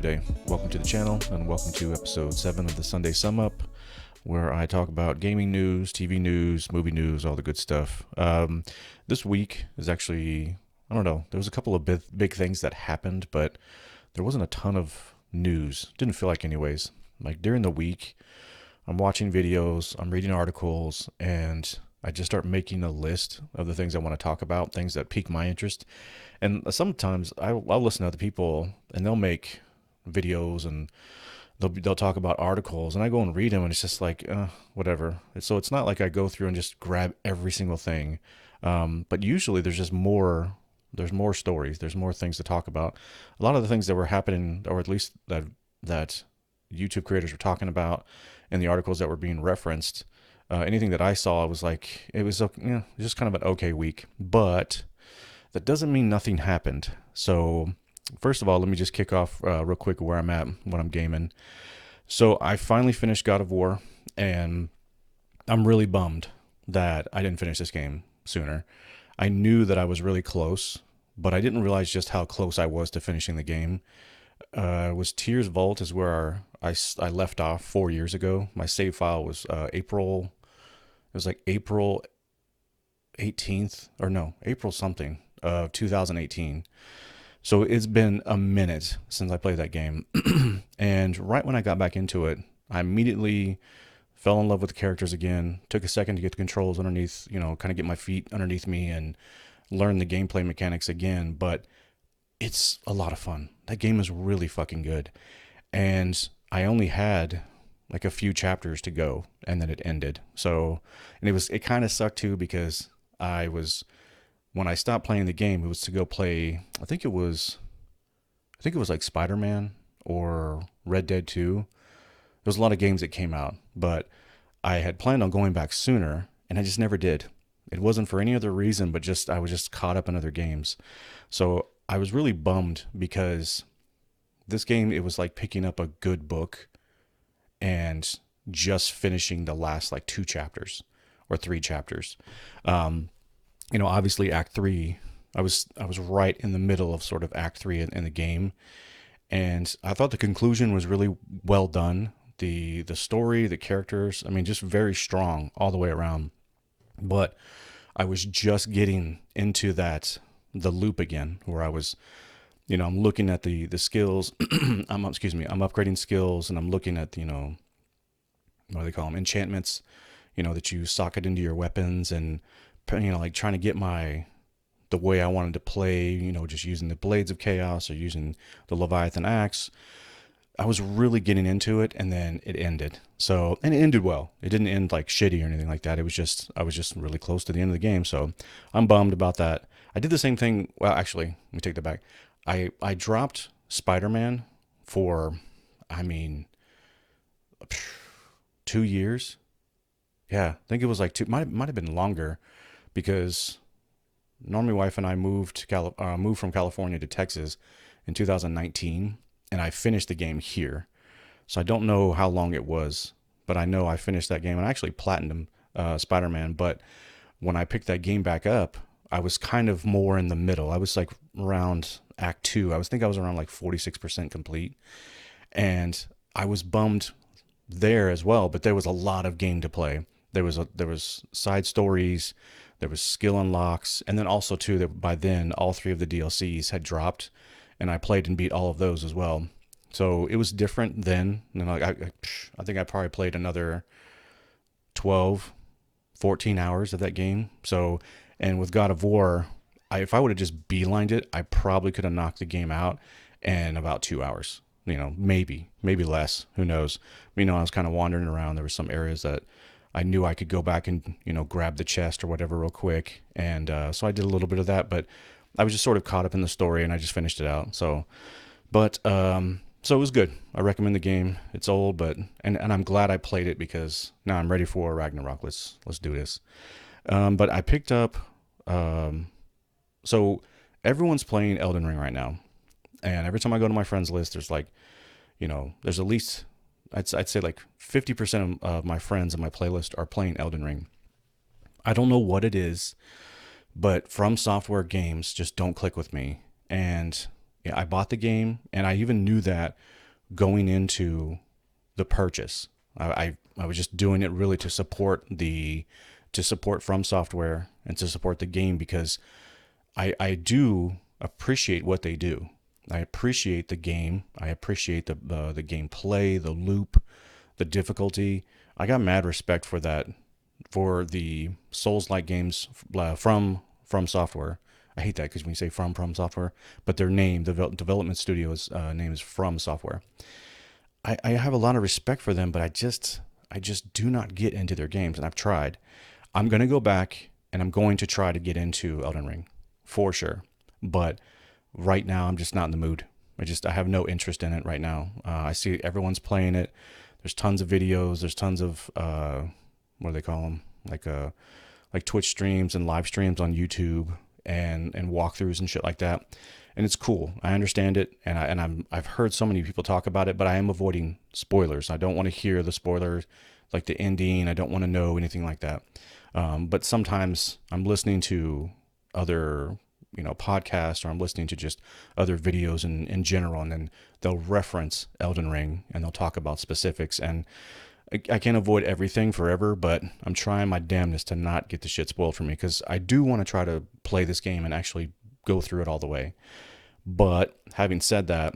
today? Welcome to the channel and welcome to episode 7 of the Sunday Sum Up, where I talk about gaming news, TV news, movie news, all the good stuff. This week is actually, I don't know, there was a couple of big things that happened, but there wasn't a ton of news. Didn't feel like anyways. Like during the week, I'm watching videos, I'm reading articles, and I just start making a list of the things I want to talk about, things that pique my interest. And sometimes I'll listen to other people and they'll make videos and they'll talk about articles and I go and read them and it's just like, whatever. So it's not like I go through and just grab every single thing. But usually there's more stories. There's more things to talk about. A lot of the things that were happening, or at least that YouTube creators were talking about in the articles that were being referenced, anything that I saw, it was just kind of an okay week, but that doesn't mean nothing happened. So first of all, let me just kick off real quick where I'm at when I'm gaming. So I finally finished God of War, and I'm really bummed that I didn't finish this game sooner. I knew that I was really close, but I didn't realize just how close I was to finishing the game. It was Tears Vault is where I left off 4 years ago. My save file was April 18th, or no, April something of 2018. So it's been a minute since I played that game. And right when I got back into it, I immediately fell in love with the characters again. Took a second to get the controls underneath, kind of get my feet underneath me and learn the gameplay mechanics again. But it's a lot of fun. That game is really fucking good. And I only had like a few chapters to go and then it ended. So, and it kind of sucked too, because when I stopped playing the game, it was to go play, I think it was like Spider-Man or Red Dead 2. There was a lot of games that came out, but I had planned on going back sooner and I just never did. It wasn't for any other reason, but I was just caught up in other games. So I was really bummed because this game, it was like picking up a good book and just finishing the last like 2 chapters or 3 chapters. Obviously Act 3, I was right in the middle of sort of Act 3 in the game. And I thought the conclusion was really well done. The story, the characters, just very strong all the way around. But I was just getting into the loop again, where I was, I'm looking at the skills. I'm upgrading skills, and I'm looking at, what do they call them? Enchantments, that you socket into your weapons, and, like trying to get the way I wanted to play, just using the Blades of Chaos or using the Leviathan Axe. I was really getting into it, and then it ended. And it ended well. It didn't end like shitty or anything like that. I was just really close to the end of the game. So I'm bummed about that. I did the same thing. Well, actually, let me take that back. I dropped Spider-Man for, 2 years. Yeah, I think it was like 2, might have been longer, because Normie wife and I moved from California to Texas in 2019, and I finished the game here. So I don't know how long it was, but I know I finished that game, and I actually platinumed Spider-Man. But when I picked that game back up, I was kind of more in the middle. I was like around Act 2. I was around like 46% complete, and I was bummed there as well. But there was a lot of game to play. There was side stories, there was skill unlocks, and then also too that by then all 3 of the DLCs had dropped, and I played and beat all of those as well. So it was different then. And I think I probably played another 12, 14 hours of that game. So, and with God of War, if I would have just beelined it, I probably could have knocked the game out in about 2 hours. Maybe less. Who knows? I was kind of wandering around. There were some areas that I knew I could go back and, grab the chest or whatever real quick. And so I did a little bit of that, but I was just sort of caught up in the story and I just finished it out. So it was good. I recommend the game. It's old, but, and I'm glad I played it, because now I'm ready for Ragnarok. Let's do this. But I picked up, so everyone's playing Elden Ring right now. And every time I go to my friends list, there's like, there's at least, I'd say like 50% of my friends in my playlist are playing Elden Ring. I don't know what it is, but From Software games just don't click with me. And Yeah, I bought the game, and I even knew that going into the purchase. I was just doing it really to support From Software and to support the game, because I do appreciate what they do. I appreciate the game. I appreciate the gameplay, the loop, the difficulty. I got mad respect for that, for the Souls-like games from Software. I hate that because when you say from Software, but their name, the development studio's name is From Software. I have a lot of respect for them, but I just do not get into their games, and I've tried. I'm gonna go back and I'm going to try to get into Elden Ring for sure, but right now I'm just not in the mood. I have no interest in it right now. I see everyone's playing it. There's tons of videos. There's tons of what do they call them? Like Twitch streams and live streams on YouTube, and walkthroughs and shit like that. And it's cool. I understand it, and I've heard so many people talk about it, but I am avoiding spoilers. I don't want to hear the spoilers, like the ending. I don't want to know anything like that. But sometimes I'm listening to other, podcasts, or I'm listening to just other videos in general, and then they'll reference Elden Ring and they'll talk about specifics. And I can't avoid everything forever, but I'm trying my damnedest to not get the shit spoiled for me, because I do want to try to play this game and actually go through it all the way. But having said that,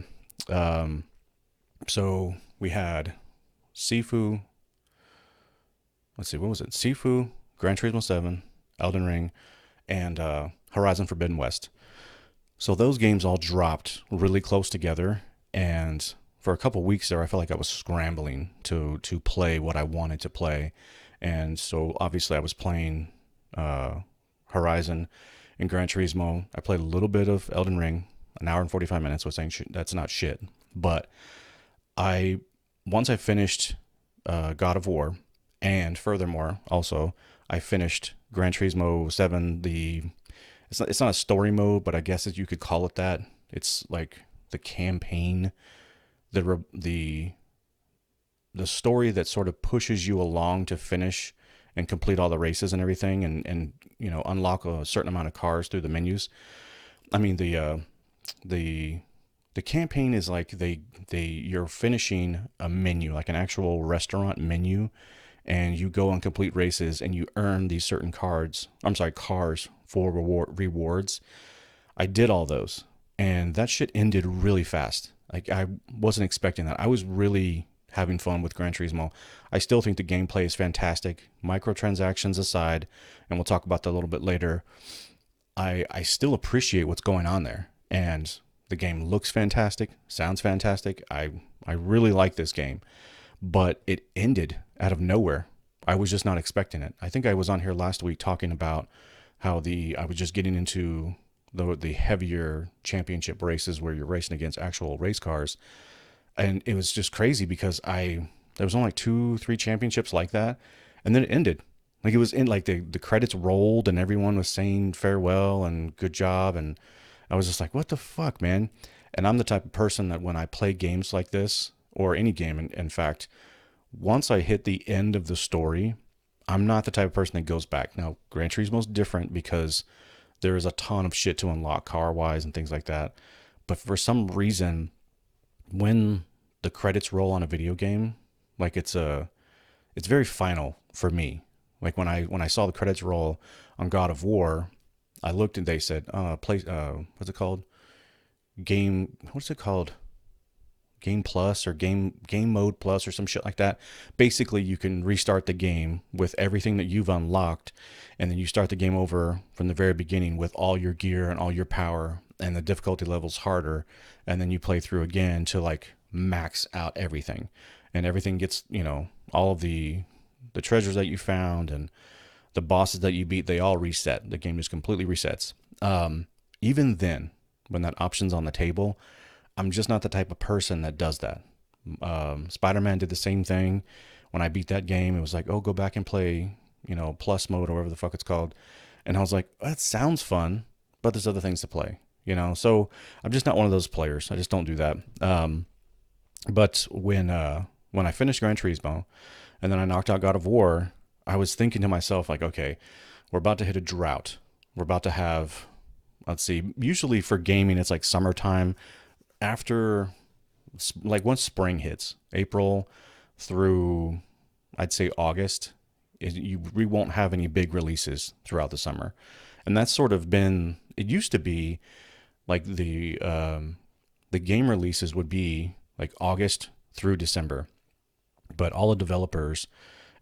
so we had Sifu. Let's see, what was it? Sifu, Gran Turismo 7, Elden Ring, and Horizon Forbidden West. So those games all dropped really close together, and for a couple weeks there, I felt like I was scrambling to play what I wanted to play. And so obviously I was playing Horizon and Gran Turismo. I played a little bit of Elden Ring, an hour and 45 minutes, was saying that's not shit. But once I finished God of War, and furthermore, also, I finished Gran Turismo 7, it's not a story mode, but I guess you could call it that. It's like the campaign, the story that sort of pushes you along to finish and complete all the races and everything, and unlock a certain amount of cars through the menus. I mean, the campaign is like you're finishing a menu, like an actual restaurant menu, and you go and complete races, and you earn these certain cars for rewards. I did all those, and that shit ended really fast. Like, I wasn't expecting that. I was really having fun with Gran Turismo. I still think the gameplay is fantastic. Microtransactions aside, and we'll talk about that a little bit later, I still appreciate what's going on there. And the game looks fantastic, sounds fantastic. I really like this game, but it ended out of nowhere. I was just not expecting it. I think I was on here last week talking about how I was just getting into the heavier championship races where you're racing against actual race cars. And it was just crazy because there was only like 2-3 championships like that. And then it ended. Like, it was in, like, the credits rolled and everyone was saying farewell and good job. And I was just like, what the fuck, man? And I'm the type of person that when I play games like this, or any game, in fact, once I hit the end of the story, I'm not the type of person that goes back. Now, Gran Turismo's different because there is a ton of shit to unlock car-wise and things like that. But for some reason, when the credits roll on a video game, like, it's very final for me. Like, when I saw the credits roll on God of War, I looked and they said, what's it called? What's it called? Game Plus or game mode plus or some shit like that. Basically, you can restart the game with everything that you've unlocked, and then you start the game over from the very beginning with all your gear and all your power, and the difficulty level's harder, and then you play through again to, like, max out everything, and everything gets, all of the treasures that you found and the bosses that you beat, they all reset. The game just completely resets. Even then, when that option's on the table, I'm just not the type of person that does that. Spider-Man did the same thing. When I beat that game, it was like, oh, go back and play, plus mode or whatever the fuck it's called. And I was like, that sounds fun, but there's other things to play, So I'm just not one of those players. I just don't do that. But when I finished Gran Turismo and then I knocked out God of War, I was thinking to myself, like, okay, we're about to hit a drought. We're about to have let's see, usually for gaming, it's like summertime after, like once spring hits, April through, I'd say August, we won't have any big releases throughout the summer. And that's sort of been, it used to be like the game releases would be like August through December, but all the developers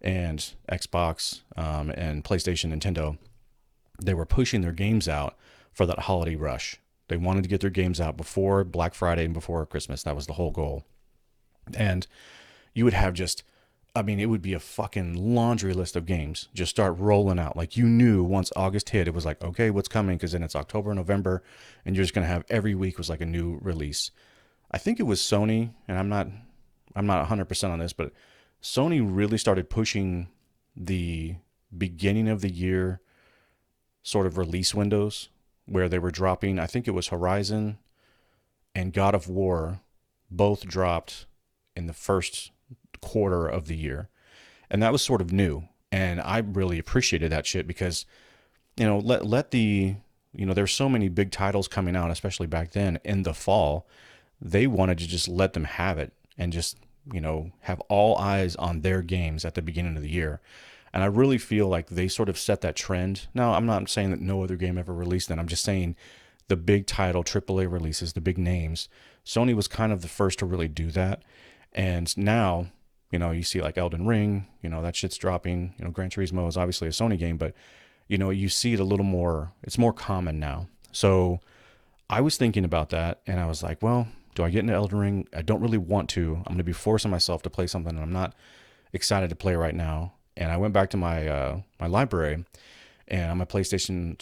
and Xbox and PlayStation, Nintendo, they were pushing their games out for that holiday rush. They wanted to get their games out before Black Friday and before Christmas. That was the whole goal. And you would have just, I mean, it would be a fucking laundry list of games just start rolling out. Like you knew once August hit, it was like, okay, what's coming? Because then it's October, November, and you're just gonna have every week was like a new release. I think it was Sony, and I'm not 100% on this, but Sony really started pushing the beginning of the year sort of release windows where they were dropping. I think it was Horizon and God of War both dropped in the first quarter of the year. And that was sort of new. And I really appreciated that shit because, let the, there's so many big titles coming out, especially back then in the fall. They wanted to just let them have it and just, have all eyes on their games at the beginning of the year. And I really feel like they sort of set that trend. Now, I'm not saying that no other game ever released that. I'm just saying the big title AAA releases, the big names, Sony was kind of the first to really do that. And now, you see like Elden Ring, that shit's dropping. Gran Turismo is obviously a Sony game, but, you see it a little more, it's more common now. So I was thinking about that and I was like, well, do I get into Elden Ring? I don't really want to. I'm going to be forcing myself to play something that I'm not excited to play right now. And I went back to my my library, and I'm a PlayStation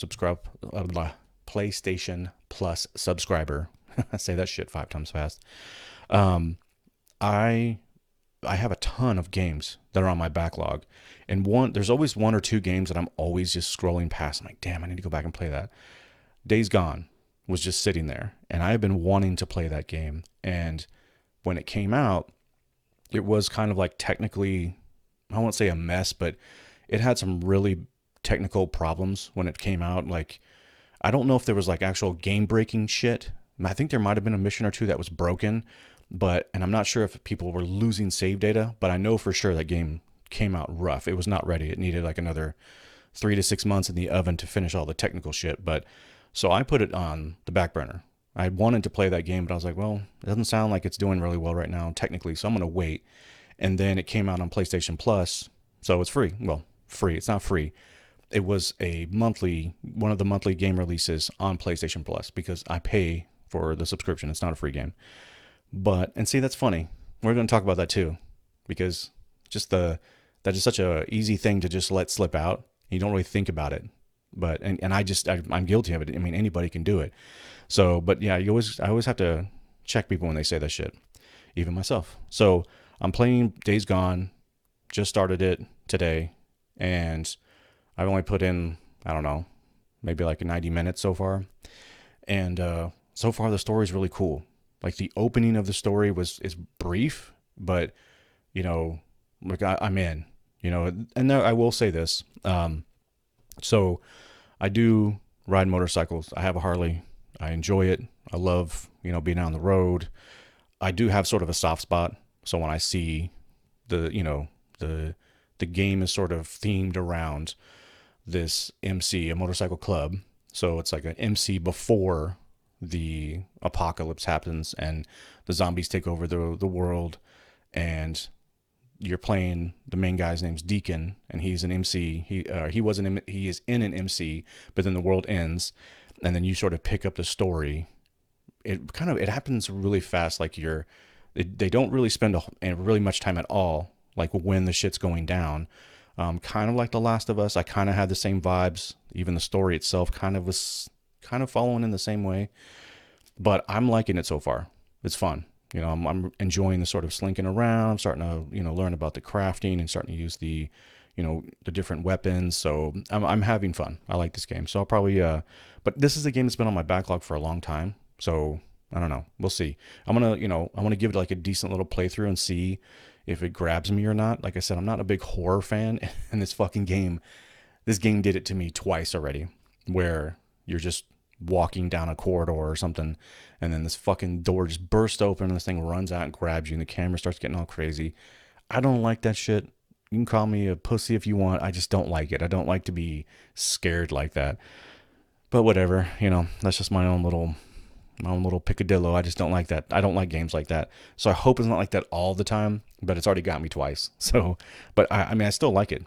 Plus subscriber. I say that shit 5 times fast. I I have a ton of games that are on my backlog, and there's always one or two games that I'm always just scrolling past. I'm like, damn, I need to go back and play that. Days Gone was just sitting there, and I have been wanting to play that game. And when it came out, it was kind of like technically, I won't say a mess, but it had some really technical problems when it came out. Like, I don't know if there was like actual game breaking shit. I think there might have been a mission or two that was broken, and I'm not sure if people were losing save data, but I know for sure that game came out rough. It was not ready. It needed like another 3 to 6 months in the oven to finish all the technical shit. But so I put it on the back burner. I wanted to play that game, but I was like, well, it doesn't sound like it's doing really well right now technically, so I'm going to wait. And then it came out on PlayStation Plus, so it's free. Well, free. It's not free. It was one of the monthly game releases on PlayStation Plus because I pay for the subscription. It's not a free game. And see, that's funny. We're going to talk about that too, because that is such a easy thing to just let slip out. You don't really think about it. I'm guilty of it. I mean, anybody can do it. So, but yeah, I always have to check people when they say that shit, even myself. So I'm playing Days Gone, just started it today, and I've only put in, I don't know, maybe like 90 minutes so far. And so far the story is really cool. Like the opening of the story is brief, but like I'm in, and I will say this. So I do ride motorcycles. I have a Harley. I enjoy it. I love, being on the road. I do have sort of a soft spot. So when I see the game is sort of themed around this MC, a motorcycle club. So it's like an MC before the apocalypse happens and the zombies take over the world, and you're playing the main guy's name's Deacon, and he's an MC. He is in an MC, but then the world ends, and then you sort of pick up the story. It happens really fast. Like they don't really spend really much time at all. Like when the shit's going down, kind of like The Last of Us. I kind of had the same vibes. Even the story itself was kind of following in the same way, but I'm liking it so far. It's fun. I'm enjoying the sort of slinking around. I'm starting to, learn about the crafting and starting to use the different weapons. So I'm having fun. I like this game. So I'll probably, but this is a game that's been on my backlog for a long time. So I don't know. We'll see. I want to give it like a decent little playthrough and see if it grabs me or not. Like I said, I'm not a big horror fan, and this game did it to me twice already, where you're just walking down a corridor or something, and then this fucking door just bursts open and this thing runs out and grabs you and the camera starts getting all crazy. I don't like that shit. You can call me a pussy if you want. I just don't like it. I don't like to be scared like that. But whatever, that's just my own little picadillo. I just don't like that. I don't like games like that. So I hope it's not like that all the time, but it's already got me twice. So, but I mean, I still like it.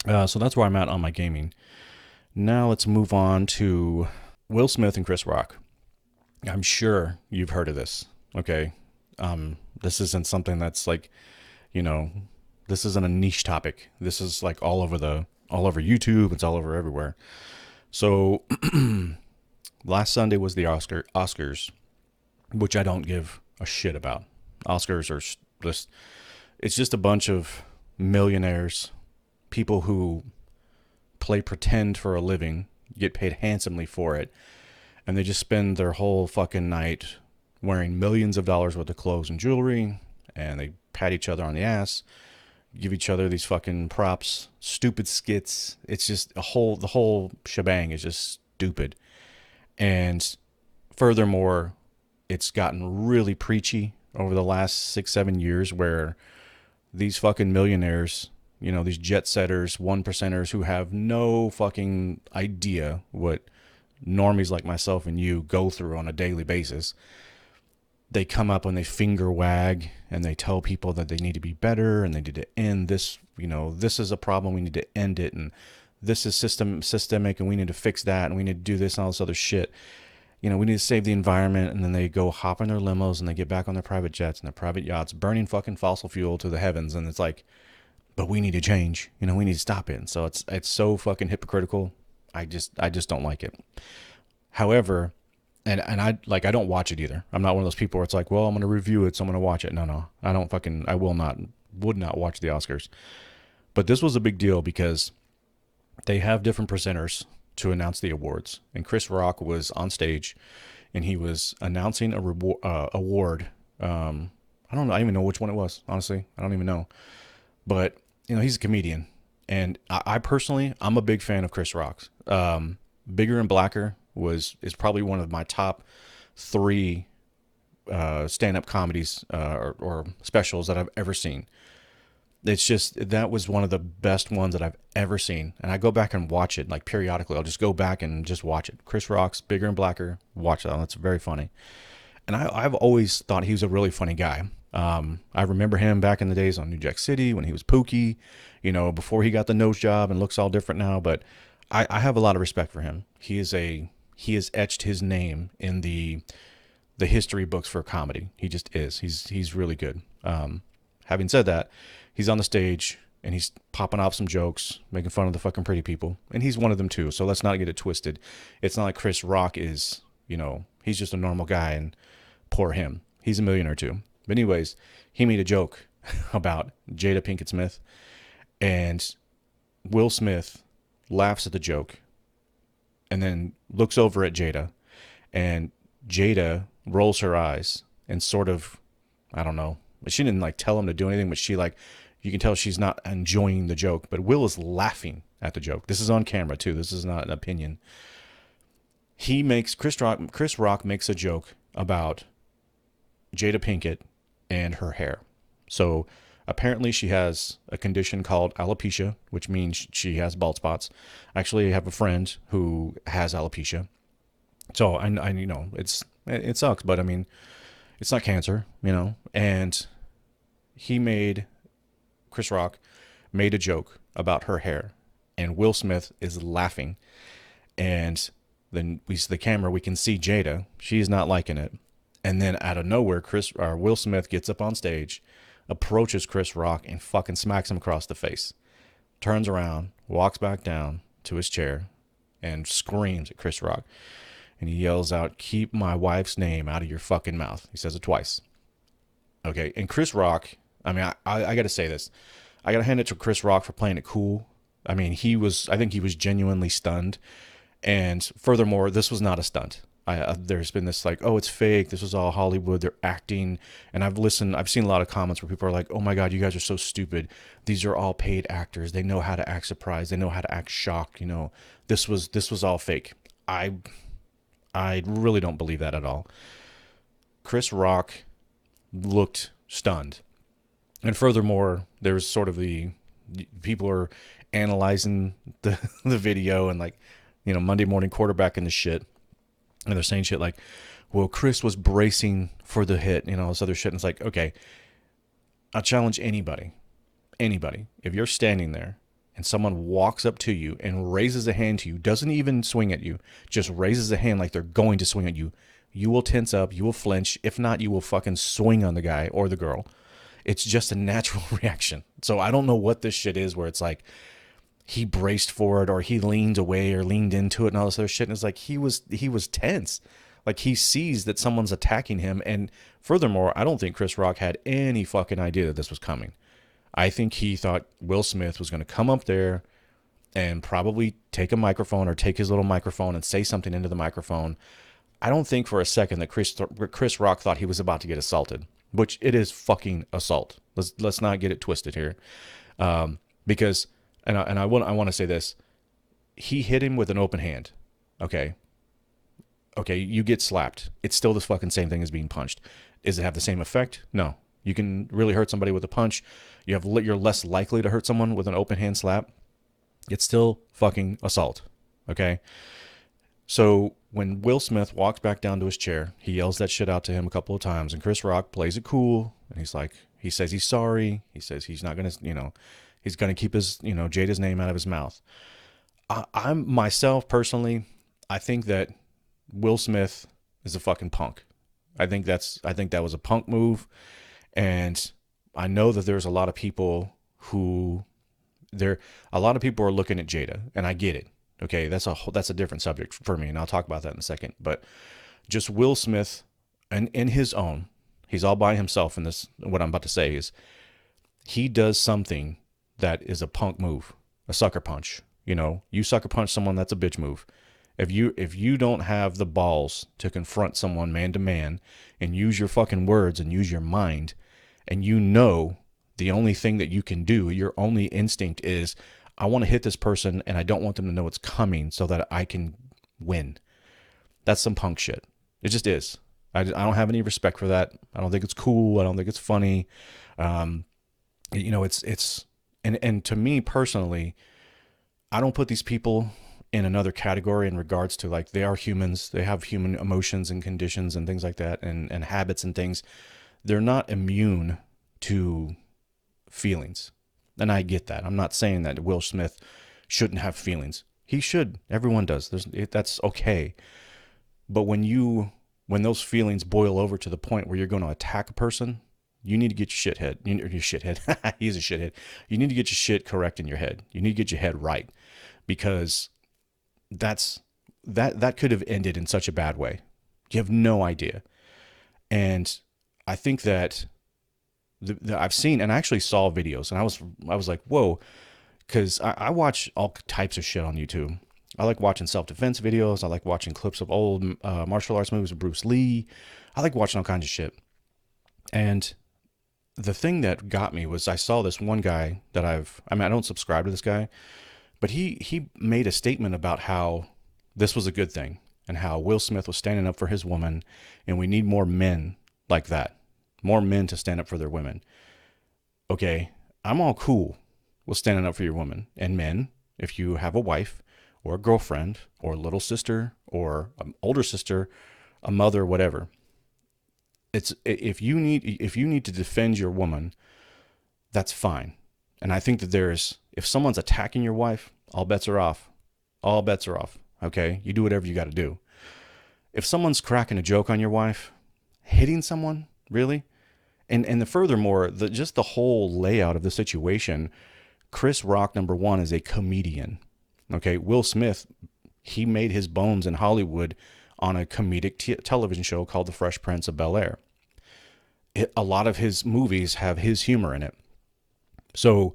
So that's where I'm at on my gaming. Now let's move on to Will Smith and Chris Rock. I'm sure you've heard of this. Okay. This isn't something that's like, this isn't a niche topic. This is like all over YouTube. It's all over everywhere. So last Sunday was the Oscars, which I don't give a shit about. Oscars are just, it's just a bunch of millionaires, people who play pretend for a living, get paid handsomely for it, and they just spend their whole fucking night wearing millions of dollars worth of clothes and jewelry, and they pat each other on the ass, give each other these fucking props, stupid skits. It's just the whole shebang is just stupid. And furthermore, it's gotten really preachy over the last 6-7 years, where these fucking millionaires, these jet setters, 1%ers who have no fucking idea what normies like myself and you go through on a daily basis, they come up and they finger wag and they tell people that they need to be better and they need to end this, this is a problem, we need to end it, and this is systemic and we need to fix that and we need to do this and all this other shit. We need to save the environment, and then they go hop in their limos and they get back on their private jets and their private yachts, burning fucking fossil fuel to the heavens, and it's like, but we need to change, we need to stop it. And so it's so fucking hypocritical. I just don't like it. However, and I don't watch it either. I'm not one of those people where it's like, well, I'm going to review it, so I'm going to watch it. No, I would not watch the Oscars. But this was a big deal because they have different presenters to announce the awards. And Chris Rock was on stage and he was announcing a award. I don't even know which one it was. Honestly, I don't even know. But, he's a comedian. And I personally, I'm a big fan of Chris Rock's. Bigger and Blacker is probably one of my top 3 stand-up comedies or specials that I've ever seen. It's just, that was one of the best ones that I've ever seen. And I go back and watch it, like periodically. I'll just go back and just watch it. Chris Rock's Bigger and Blacker. Watch that. That's very funny. And I've always thought he was a really funny guy. I remember him back in the days on New Jack City when he was Pookie, before he got the nose job and looks all different now. But I have a lot of respect for him. He has etched his name in the history books for comedy. He just is. He's really good. Having said that, he's on the stage and he's popping off some jokes, making fun of the fucking pretty people. And he's one of them too. So let's not get it twisted. It's not like Chris Rock is, he's just a normal guy and poor him. He's a millionaire too. But anyways, he made a joke about Jada Pinkett Smith, and Will Smith laughs at the joke and then looks over at Jada, and Jada rolls her eyes and sort of, I don't know, but she didn't tell him to do anything, but she you can tell she's not enjoying the joke, but Will is laughing at the joke. This is on camera too. This is not an opinion. Chris Rock makes a joke about Jada Pinkett and her hair. So apparently she has a condition called alopecia, which means she has bald spots. Actually, I have a friend who has alopecia. So I it sucks, but I mean, it's not cancer, and Chris Rock made a joke about her hair, and Will Smith is laughing, and then we see the camera, we can see Jada. She's not liking it. And then out of nowhere, Will Smith gets up on stage, approaches Chris Rock, and fucking smacks him across the face. Turns around, walks back down to his chair, and screams at Chris Rock. And he yells out, "Keep my wife's name out of your fucking mouth." He says it twice. Okay, and Chris Rock, I mean, I got to say this. I got to hand it to Chris Rock for playing it cool. I mean, I think he was genuinely stunned. And furthermore, this was not a stunt. There's been this oh, it's fake. This was all Hollywood. They're acting. And I've seen a lot of comments where people are like, oh my God, you guys are so stupid. These are all paid actors. They know how to act surprised. They know how to act shocked. This was all fake. I really don't believe that at all. Chris Rock looked stunned. And furthermore, there's sort of the people are analyzing the video and like, Monday morning quarterback and the shit. And they're saying shit like, well, Chris was bracing for the hit, this other shit. And it's like, okay, I'll challenge anybody. If you're standing there and someone walks up to you and raises a hand to you, doesn't even swing at you, just raises a hand like they're going to swing at you, you will tense up, you will flinch. If not, you will fucking swing on the guy or the girl. It's just a natural reaction. So I don't know what this shit is where it's like he braced for it or he leaned away or leaned into it and all this other shit. And it's like he was tense. Like he sees that someone's attacking him. And furthermore, I don't think Chris Rock had any fucking idea that this was coming. I think he thought Will Smith was going to come up there and probably take a microphone or take his little microphone and say something into the microphone. I don't think for a second that Chris Rock thought he was about to get assaulted, which it is fucking assault. Let's not get it twisted here, because I want to say this: he hit him with an open hand. Okay, you get slapped. It's still the fucking same thing as being punched. Does it have the same effect? No. You can really hurt somebody with a punch. You're less likely to hurt someone with an open hand slap. It's still fucking assault. Okay. So when Will Smith walks back down to his chair, he yells that shit out to him a couple of times, and Chris Rock plays it cool. And he says he's sorry. He says he's not going to, he's going to keep his, Jada's name out of his mouth. I'm myself personally, I think that Will Smith is a fucking punk. I think that was a punk move. And I know that there's a lot of people are looking at Jada, and I get it. Okay, that's a different subject for me, and I'll talk about that in a second. But just Will Smith, and in his own, he's all by himself in this. What I'm about to say is, he does something that is a punk move, a sucker punch. You sucker punch someone, that's a bitch move. If you don't have the balls to confront someone man to man and use your fucking words and use your mind, and the only thing that you can do, your only instinct is, I want to hit this person and I don't want them to know it's coming so that I can win. That's some punk shit. It just is. I don't have any respect for that. I don't think it's cool. I don't think it's funny. It's to me personally, I don't put these people in another category in regards to, like, they are humans. They have human emotions and conditions and things like that, and habits and things. They're not immune to feelings. And I get that. I'm not saying that Will Smith shouldn't have feelings. He should. Everyone does. That's okay. But when those feelings boil over to the point where you're going to attack a person, you need to get your shithead. Your shithead. He's a shithead. You need to get your shit correct in your head. You need to get your head right, because that could have ended in such a bad way. You have no idea. And I think that I've seen, and I actually saw videos, and I was like, whoa, because I watch all types of shit on YouTube. I like watching self-defense videos. I like watching clips of old martial arts movies of Bruce Lee. I like watching all kinds of shit. And the thing that got me was I saw this one guy that I don't subscribe to this guy, but he made a statement about how this was a good thing and how Will Smith was standing up for his woman, and we need more men like that. More men to stand up for their women. Okay, I'm all cool with standing up for your woman. And men, if you have a wife or a girlfriend or a little sister or an older sister, a mother, whatever, if you need to defend your woman, that's fine. And I think that if someone's attacking your wife, all bets are off. All bets are off. Okay, you do whatever you got to do. If someone's cracking a joke on your wife, hitting someone, really? And furthermore, just the whole layout of the situation, Chris Rock, number one, is a comedian. Okay, Will Smith, he made his bones in Hollywood on a comedic television show called The Fresh Prince of Bel-Air. A lot of his movies have his humor in it. So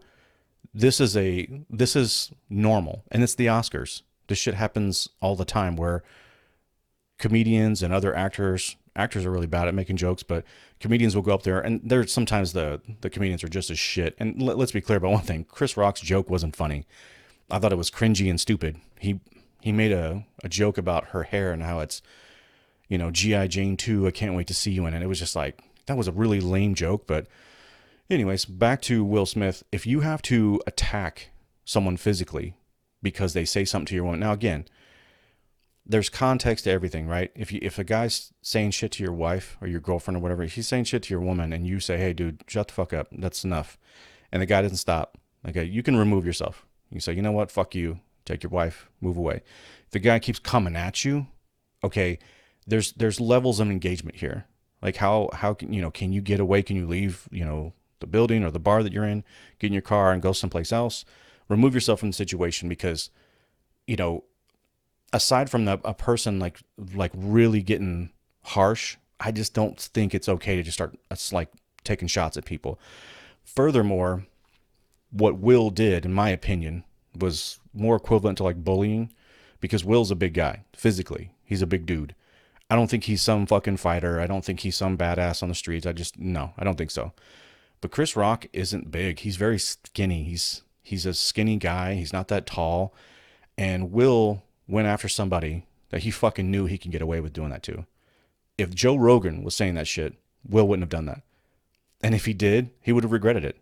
this is normal, and it's the Oscars. This shit happens all the time where comedians and other actors are really bad at making jokes, but comedians will go up there, and there's sometimes the comedians are just as shit. And let's be clear about one thing. Chris Rock's joke wasn't funny. I thought it was cringy and stupid. He made a joke about her hair and how it's G.I. Jane 2, I can't wait to see you in it. It was just like, that was a really lame joke. But anyways, back to Will Smith. If you have to attack someone physically because they say something to your woman, now again, there's context to everything, right? If a guy's saying shit to your wife or your girlfriend or whatever, he's saying shit to your woman and you say, hey, dude, shut the fuck up. That's enough. And the guy doesn't stop. Okay, you can remove yourself. You say, you know what? Fuck you. Take your wife. Move away. If the guy keeps coming at you, okay, there's levels of engagement here. Like how can you get away? Can you leave, the building or the bar that you're in, get in your car and go someplace else? Remove yourself from the situation because, aside from a person like really getting harsh, I just don't think it's okay to just start like taking shots at people. Furthermore, what Will did, in my opinion, was more equivalent to like bullying, because Will's a big guy physically. He's a big dude. I don't think he's some fucking fighter. I don't think he's some badass on the streets. No, I don't think so. But Chris Rock isn't big. He's very skinny. He's a skinny guy. He's not that tall. And Will went after somebody that he fucking knew he can get away with doing that to. If Joe Rogan was saying that shit, Will wouldn't have done that. And if he did, he would have regretted it.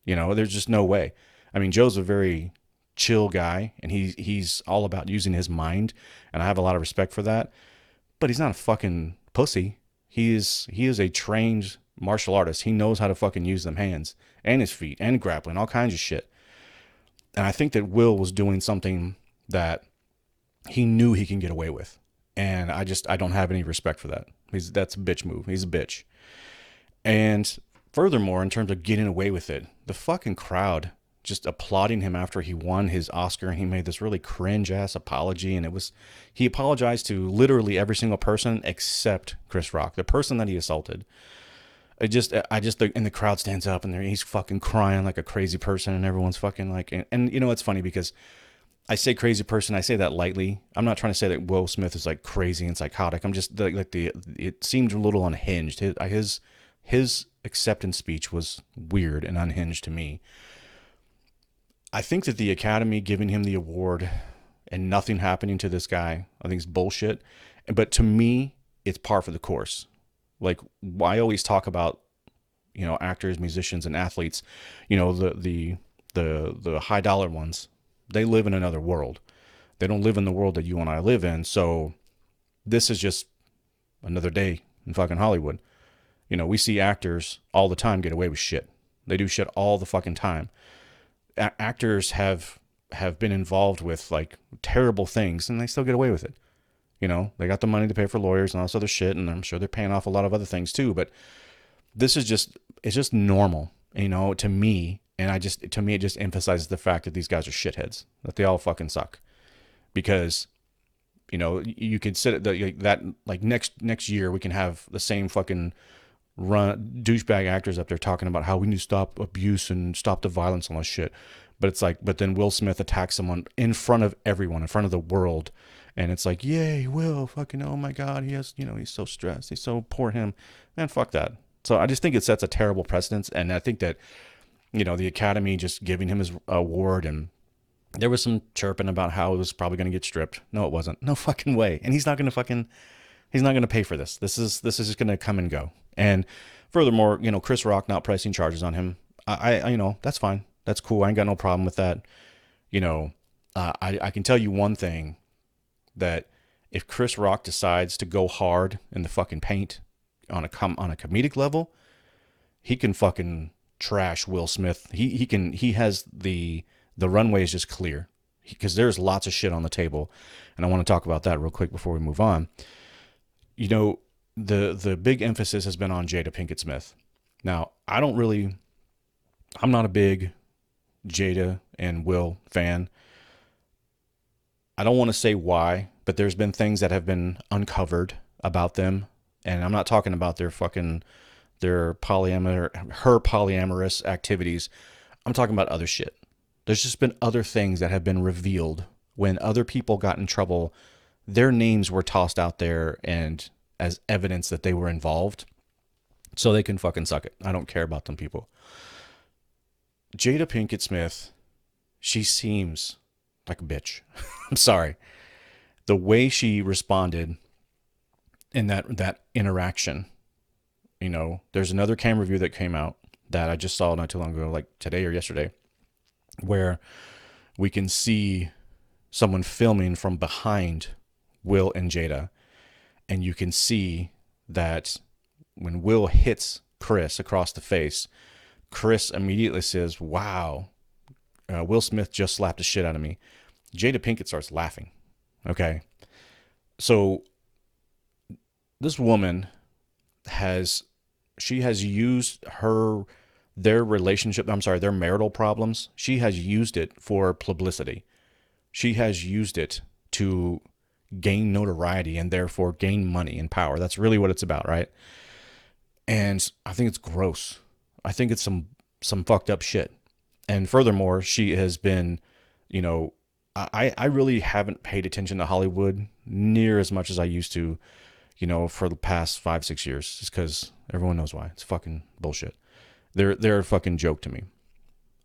There's just no way. I mean, Joe's a very chill guy, and he's all about using his mind, and I have a lot of respect for that. But he's not a fucking pussy. He is a trained martial artist. He knows how to fucking use them hands and his feet and grappling, all kinds of shit. And I think that Will was doing something that he knew he can get away with. And I don't have any respect for that. That's a bitch move. He's a bitch. And furthermore, in terms of getting away with it, the fucking crowd just applauding him after he won his Oscar, and he made this really cringe ass apology, and he apologized to literally every single person except Chris Rock, the person that he assaulted. And the crowd stands up, and he's fucking crying like a crazy person, and everyone's fucking like, and it's funny because I say crazy person, I say that lightly. I'm not trying to say that Will Smith is like crazy and psychotic. I'm just it seemed a little unhinged. His acceptance speech was weird and unhinged to me. I think that the Academy giving him the award and nothing happening to this guy, I think is bullshit. But to me, it's par for the course. Like, I always talk about, actors, musicians, and athletes, the high dollar ones, they live in another world. They don't live in the world that you and I live in. So this is just another day in fucking Hollywood. We see actors all the time get away with shit. They do shit all the fucking time. Actors have been involved with like terrible things, and they still get away with it. They got the money to pay for lawyers and all this other shit, and I'm sure they're paying off a lot of other things too. But this is it's just normal, to me. And to me, it just emphasizes the fact that these guys are shitheads, that they all fucking suck. Because, you could sit at that like next year, we can have the same fucking douchebag actors up there talking about how we need to stop abuse and stop the violence and all that shit. But it's like, but then Will Smith attacks someone in front of everyone, in front of the world. And it's like, yay, Will, fucking, oh my God, he has, he's so stressed. He's so poor him. Man, fuck that. So I just think it sets a terrible precedence. And I think that, the Academy just giving him his award, and there was some chirping about how it was probably going to get stripped. No, it wasn't. No fucking way. And he's not going to pay for this. This is just going to come and go. And furthermore, Chris Rock not pressing charges on him. I that's fine. That's cool. I ain't got no problem with that. I can tell you one thing, that if Chris Rock decides to go hard in the fucking paint on a comedic level, he can fucking trash Will Smith. He has the runway is just clear, because there's lots of shit on the table. And I want to talk about that real quick before we move on. The big emphasis has been on Jada Pinkett Smith. Now, I'm not a big Jada and Will fan. I don't want to say why, but there's been things that have been uncovered about them. And I'm not talking about her polyamorous activities. I'm talking about other shit. There's just been other things that have been revealed. When other people got in trouble, their names were tossed out there and as evidence that they were involved. So they can fucking suck it. I don't care about them people. Jada Pinkett Smith, she seems like a bitch. I'm sorry. The way she responded in that interaction. You know, there's another camera review that came out that I just saw not too long ago, like today or yesterday, where we can see someone filming from behind Will and Jada. And you can see that when Will hits Chris across the face, Chris immediately says, wow, Will Smith just slapped the shit out of me. Jada Pinkett starts laughing. Okay. So this woman has used their relationship, I'm sorry, their marital problems. She has used it for publicity. She has used it to gain notoriety and therefore gain money and power. That's really what it's about, right? And I think it's gross. I think it's some fucked up shit. And furthermore, she has been, you know, I really haven't paid attention to Hollywood near as much as I used to, you know, for the past 5-6 years, just because everyone knows why. It's fucking bullshit. They're a fucking joke to me.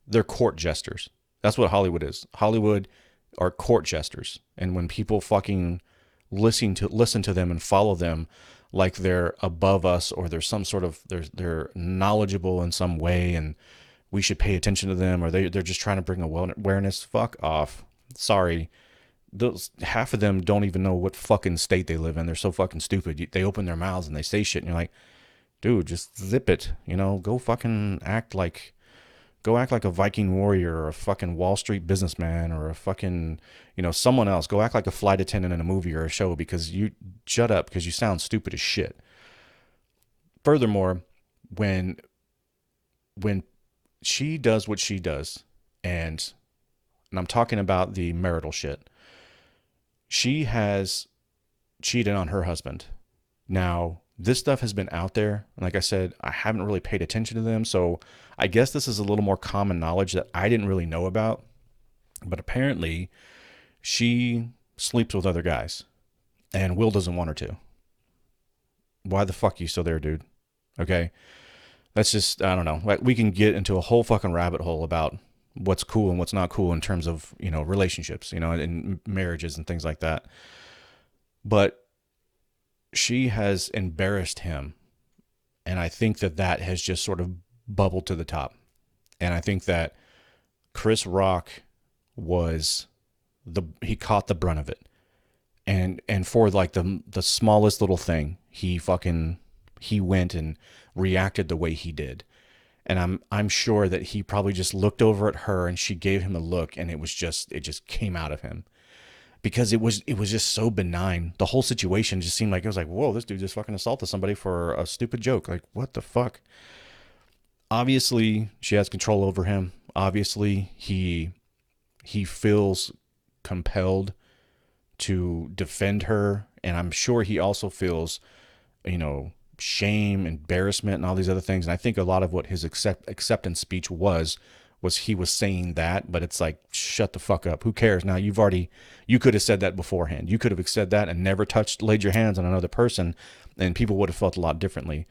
They're court jesters. That's what Hollywood is. Hollywood are court jesters. And when people fucking listen to them and follow them like they're above us, or there's some sort of, they're knowledgeable in some way and we should pay attention to them, or they're just trying to bring awareness, fuck off. Sorry. Those half of them don't even know what fucking state they live in. They're so fucking stupid. They open their mouths and they say shit and you're like, dude, just zip it, you know, go act like a Viking warrior or a fucking Wall Street businessman or a fucking, you know, someone else. Go act like a flight attendant in a movie or a show, because you shut up because you sound stupid as shit. Furthermore, when she does what she does, and I'm talking about the marital shit, she has cheated on her husband. Now, this stuff has been out there. And like I said, I haven't really paid attention to them. So I guess this is a little more common knowledge that I didn't really know about. But apparently she sleeps with other guys and Will doesn't want her to. Why the fuck are you still there, dude? Okay. That's just, I don't know. Like, we can get into a whole fucking rabbit hole about what's cool and what's not cool in terms of, you know, relationships, you know, and marriages and things like that. But she has embarrassed him. And I think that has just sort of bubbled to the top. And I think that Chris Rock he caught the brunt of it. And for like the smallest little thing, he went and reacted the way he did. And I'm sure that he probably just looked over at her and she gave him a look, and it just came out of him. Because it was just so benign. The whole situation just seemed like, it was like, whoa, this dude just fucking assaulted somebody for a stupid joke. Like, what the fuck? Obviously, she has control over him. Obviously, he feels compelled to defend her. And I'm sure he also feels, you know, shame, embarrassment, and all these other things. And I think a lot of what his acceptance speech was he was saying that, but it's like, shut the fuck up. Who cares? Now you could have said that beforehand. You could have said that and never laid your hands on another person, and people would have felt a lot differently.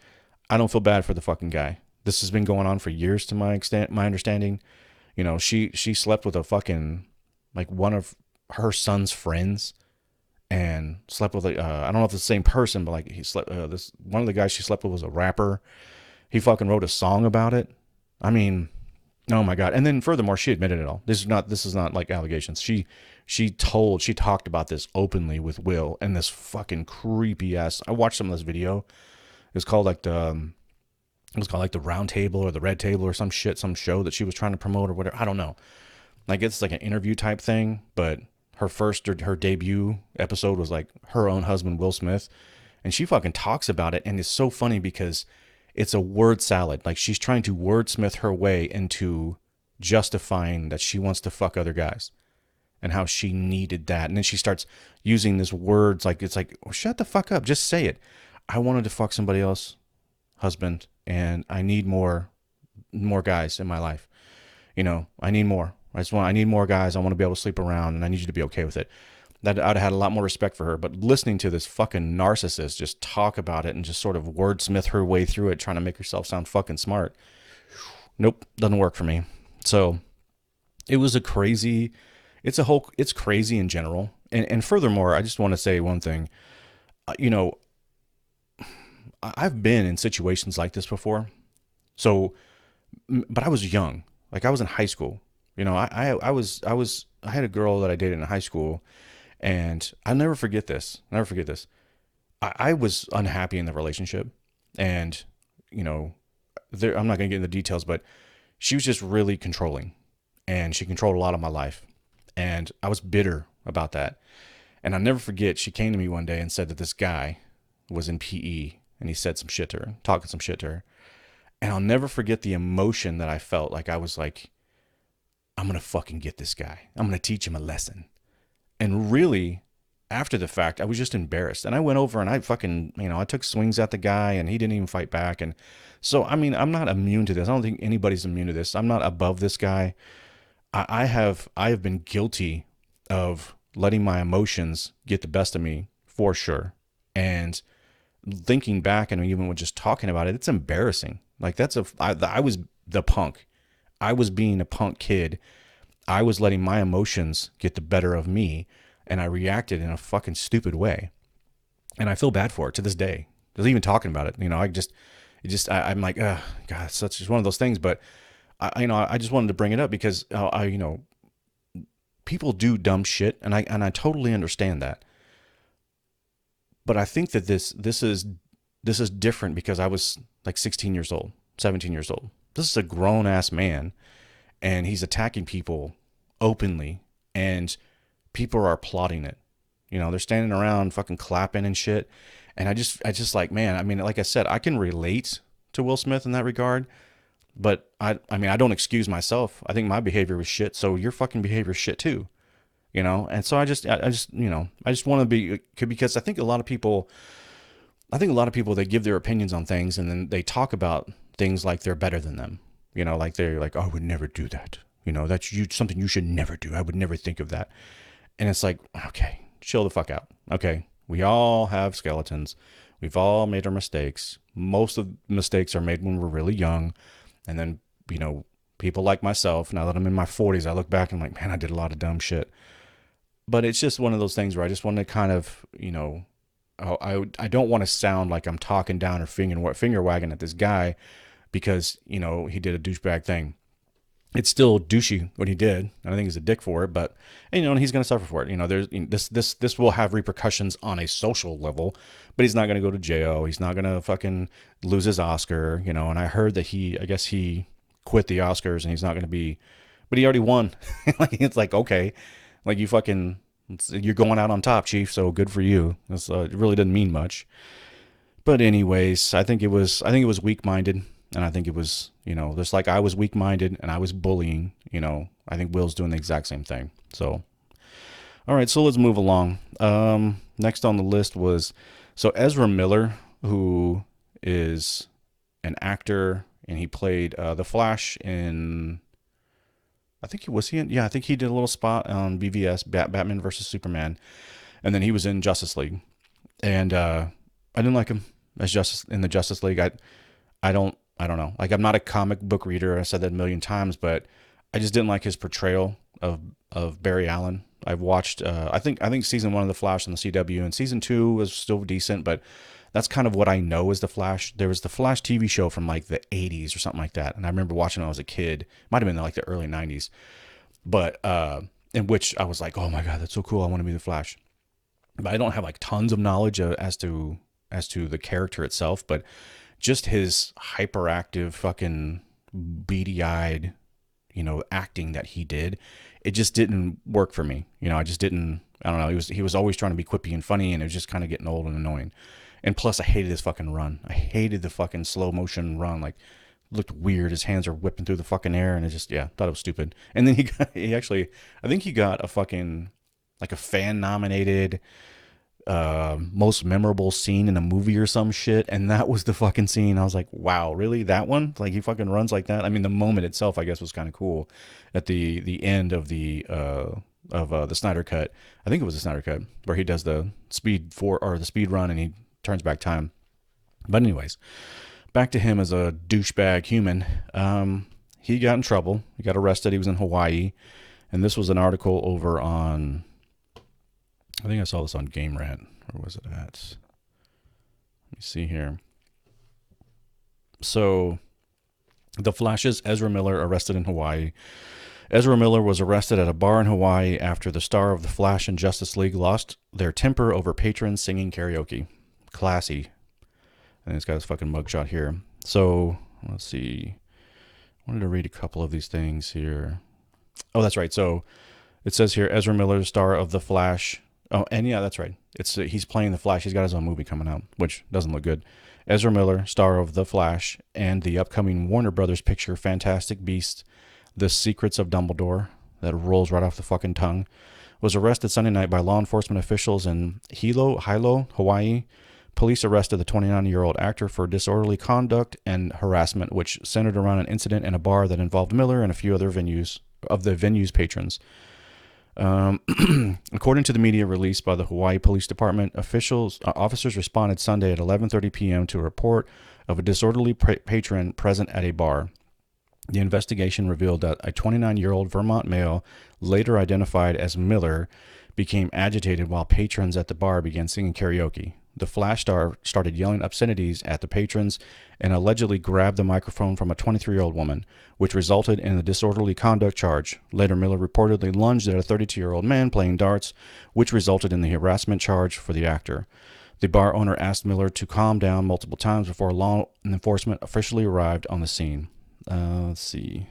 I don't feel bad for the fucking guy. This has been going on for years, to my understanding. You know, she slept with a fucking, like, one of her son's friends, and slept with I don't know if it's the same person, but like, he slept, one of the guys she slept with was a rapper. He fucking wrote a song about it. I mean, oh my God. And then furthermore, she admitted it all. This is not like allegations. She talked about this openly with Will, and this fucking creepy ass. I watched some of this video. It was called like the Round Table or the Red Table or some show that she was trying to promote or whatever. I don't know. Like, it's like an interview type thing, but her debut episode was like her own husband, Will Smith. And she fucking talks about it. And it's so funny because it's a word salad. Like, she's trying to wordsmith her way into justifying that she wants to fuck other guys and how she needed that. And then she starts using these words like, it's like, oh, shut the fuck up. Just say it. I wanted to fuck somebody else, husband, and I need more guys in my life. You know, I need more. I need more guys. I want to be able to sleep around, and I need you to be okay with it. That I'd have had a lot more respect for her. But listening to this fucking narcissist just talk about it and just sort of wordsmith her way through it, trying to make herself sound fucking smart. Nope, doesn't work for me. So it was it's crazy in general. And furthermore, I just want to say one thing. You know, I've been in situations like this before. So, but I was young. Like I was in high school. You know, I had a girl that I dated in high school, and I'll never forget this. Never forget this. I was unhappy in the relationship, and you know, I'm not gonna get into the details, but she was just really controlling, and she controlled a lot of my life, and I was bitter about that. And I'll never forget, she came to me one day and said that this guy was in PE, and he said some shit to her, talking some shit to her. And I'll never forget the emotion that I felt. Like I was like, I'm going to fucking get this guy. I'm going to teach him a lesson. And really, after the fact, I was just embarrassed. And I went over and I fucking, I took swings at the guy and he didn't even fight back. And so, I mean, I'm not immune to this. I don't think anybody's immune to this. I'm not above this guy. I have been guilty of letting my emotions get the best of me for sure. And thinking back and even with just talking about it, it's embarrassing. Like I was the punk. I was being a punk kid. I was letting my emotions get the better of me, and I reacted in a fucking stupid way. And I feel bad for it to this day. Just even talking about it, I'm like, God, it's such just one of those things. But I just wanted to bring it up because people do dumb shit, and I totally understand that. But I think that this is different because I was like 16 years old, 17 years old. This is a grown ass man, and he's attacking people openly, and people are applauding it. They're standing around fucking clapping and shit. And I just like, man, I mean, like I said, I can relate to Will Smith in that regard, but I mean, I don't excuse myself. I think my behavior was shit. So your fucking behavior is shit too, And so I just want to be, because I think a lot of people, they give their opinions on things and then they talk about things like they're better than them. Like they're like, oh, I would never do that. That's something you should never do. I would never think of that. And it's like, okay, chill the fuck out. Okay. We all have skeletons. We've all made our mistakes. Most of the mistakes are made when we're really young. And then, people like myself, now that I'm in my 40s, I look back and I'm like, man, I did a lot of dumb shit. But it's just one of those things where I just want to kind of, I don't want to sound like I'm talking down or finger wagging at this guy because, he did a douchebag thing. It's still douchey what he did. And I think he's a dick for it, but, and he's going to suffer for it. There's this will have repercussions on a social level, but he's not going to go to jail. He's not going to fucking lose his Oscar, and I heard that I guess he quit the Oscars and he's not going to be, but he already won. Like, it's like, okay, like you're going out on top, Chief. So good for you. It really doesn't mean much, but anyways, I think it was weak-minded. And I think it was, just like I was weak-minded and I was bullying, I think Will's doing the exact same thing. So, all right, so let's move along. Next on the list was, Ezra Miller, who is an actor, and he played the Flash in, I think he did a little spot on BVS, Batman versus Superman. And then he was in Justice League. And I didn't like him in the Justice League. I don't know. Like, I'm not a comic book reader. I said that a million times, but I just didn't like his portrayal of Barry Allen. I've watched, I think season 1 of The Flash on the CW, and season 2 was still decent, but that's kind of what I know as The Flash. There was the Flash TV show from like the 80s or something like that. And I remember watching it when I was a kid. Might have been like the early 90s, but, in which I was like, oh my God, that's so cool. I want to be the Flash. But I don't have like tons of knowledge as to the character itself, but just his hyperactive, fucking beady-eyed, acting that he did, it just didn't work for me. I just didn't. I don't know. He was always trying to be quippy and funny, and it was just kind of getting old and annoying. And plus, I hated his fucking run. I hated the fucking slow motion run. Like, looked weird. His hands are whipping through the fucking air, and thought it was stupid. And then I think he got a fucking like a fan nominated most memorable scene in a movie or some shit, and that was the fucking scene. I was like, wow, really? That one? Like, he fucking runs like that? I mean, the moment itself, I guess, was kind of cool at the end of the Snyder Cut. I think it was the Snyder Cut where he does the speed run and he turns back time. But anyways, back to him as a douchebag human. He got in trouble. He got arrested. He was in Hawaii, and this was an article over on, I think I saw this on Game Rant. Where was it at? Let me see here. So the Flash's Ezra Miller arrested in Hawaii. Ezra Miller was arrested at a bar in Hawaii after the star of the Flash and Justice League lost their temper over patrons singing karaoke. Classy. And it's got his fucking mugshot here. So let's see. I wanted to read a couple of these things here. Oh, that's right. So it says here, Ezra Miller, star of The Flash. Oh, and yeah, that's right. It's he's playing The Flash. He's got his own movie coming out, which doesn't look good. Ezra Miller, star of The Flash and the upcoming Warner Brothers picture Fantastic Beasts, The Secrets of Dumbledore, that rolls right off the fucking tongue, was arrested Sunday night by law enforcement officials in Hilo, Hawaii. Police arrested the 29-year-old actor for disorderly conduct and harassment, which centered around an incident in a bar that involved Miller and a few other venue's patrons. According to the media released by the Hawaii Police Department, officers responded Sunday at 11:30 p.m. to a report of a disorderly patron present at a bar. The investigation revealed that a 29-year-old Vermont male, later identified as Miller, became agitated while patrons at the bar began singing karaoke. The Flash star started yelling obscenities at the patrons and allegedly grabbed the microphone from a 23-year-old woman, which resulted in a disorderly conduct charge. Later, Miller reportedly lunged at a 32-year-old man playing darts, which resulted in the harassment charge for the actor. The bar owner asked Miller to calm down multiple times before law enforcement officially arrived on the scene. Let's see.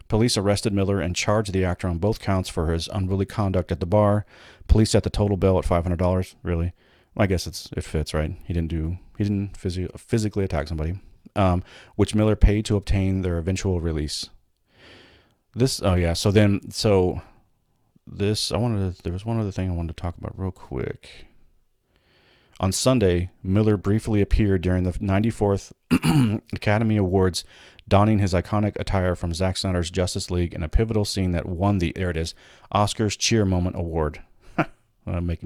Police arrested Miller and charged the actor on both counts for his unruly conduct at the bar. Police set the total bill at $500. Really? I guess it fits, right? He didn't physically attack somebody, which Miller paid to obtain their eventual release. There was one other thing I wanted to talk about real quick. On Sunday, Miller briefly appeared during the 94th Academy Awards, donning his iconic attire from Zack Snyder's Justice League in a pivotal scene that won the Oscars Cheer Moment Award.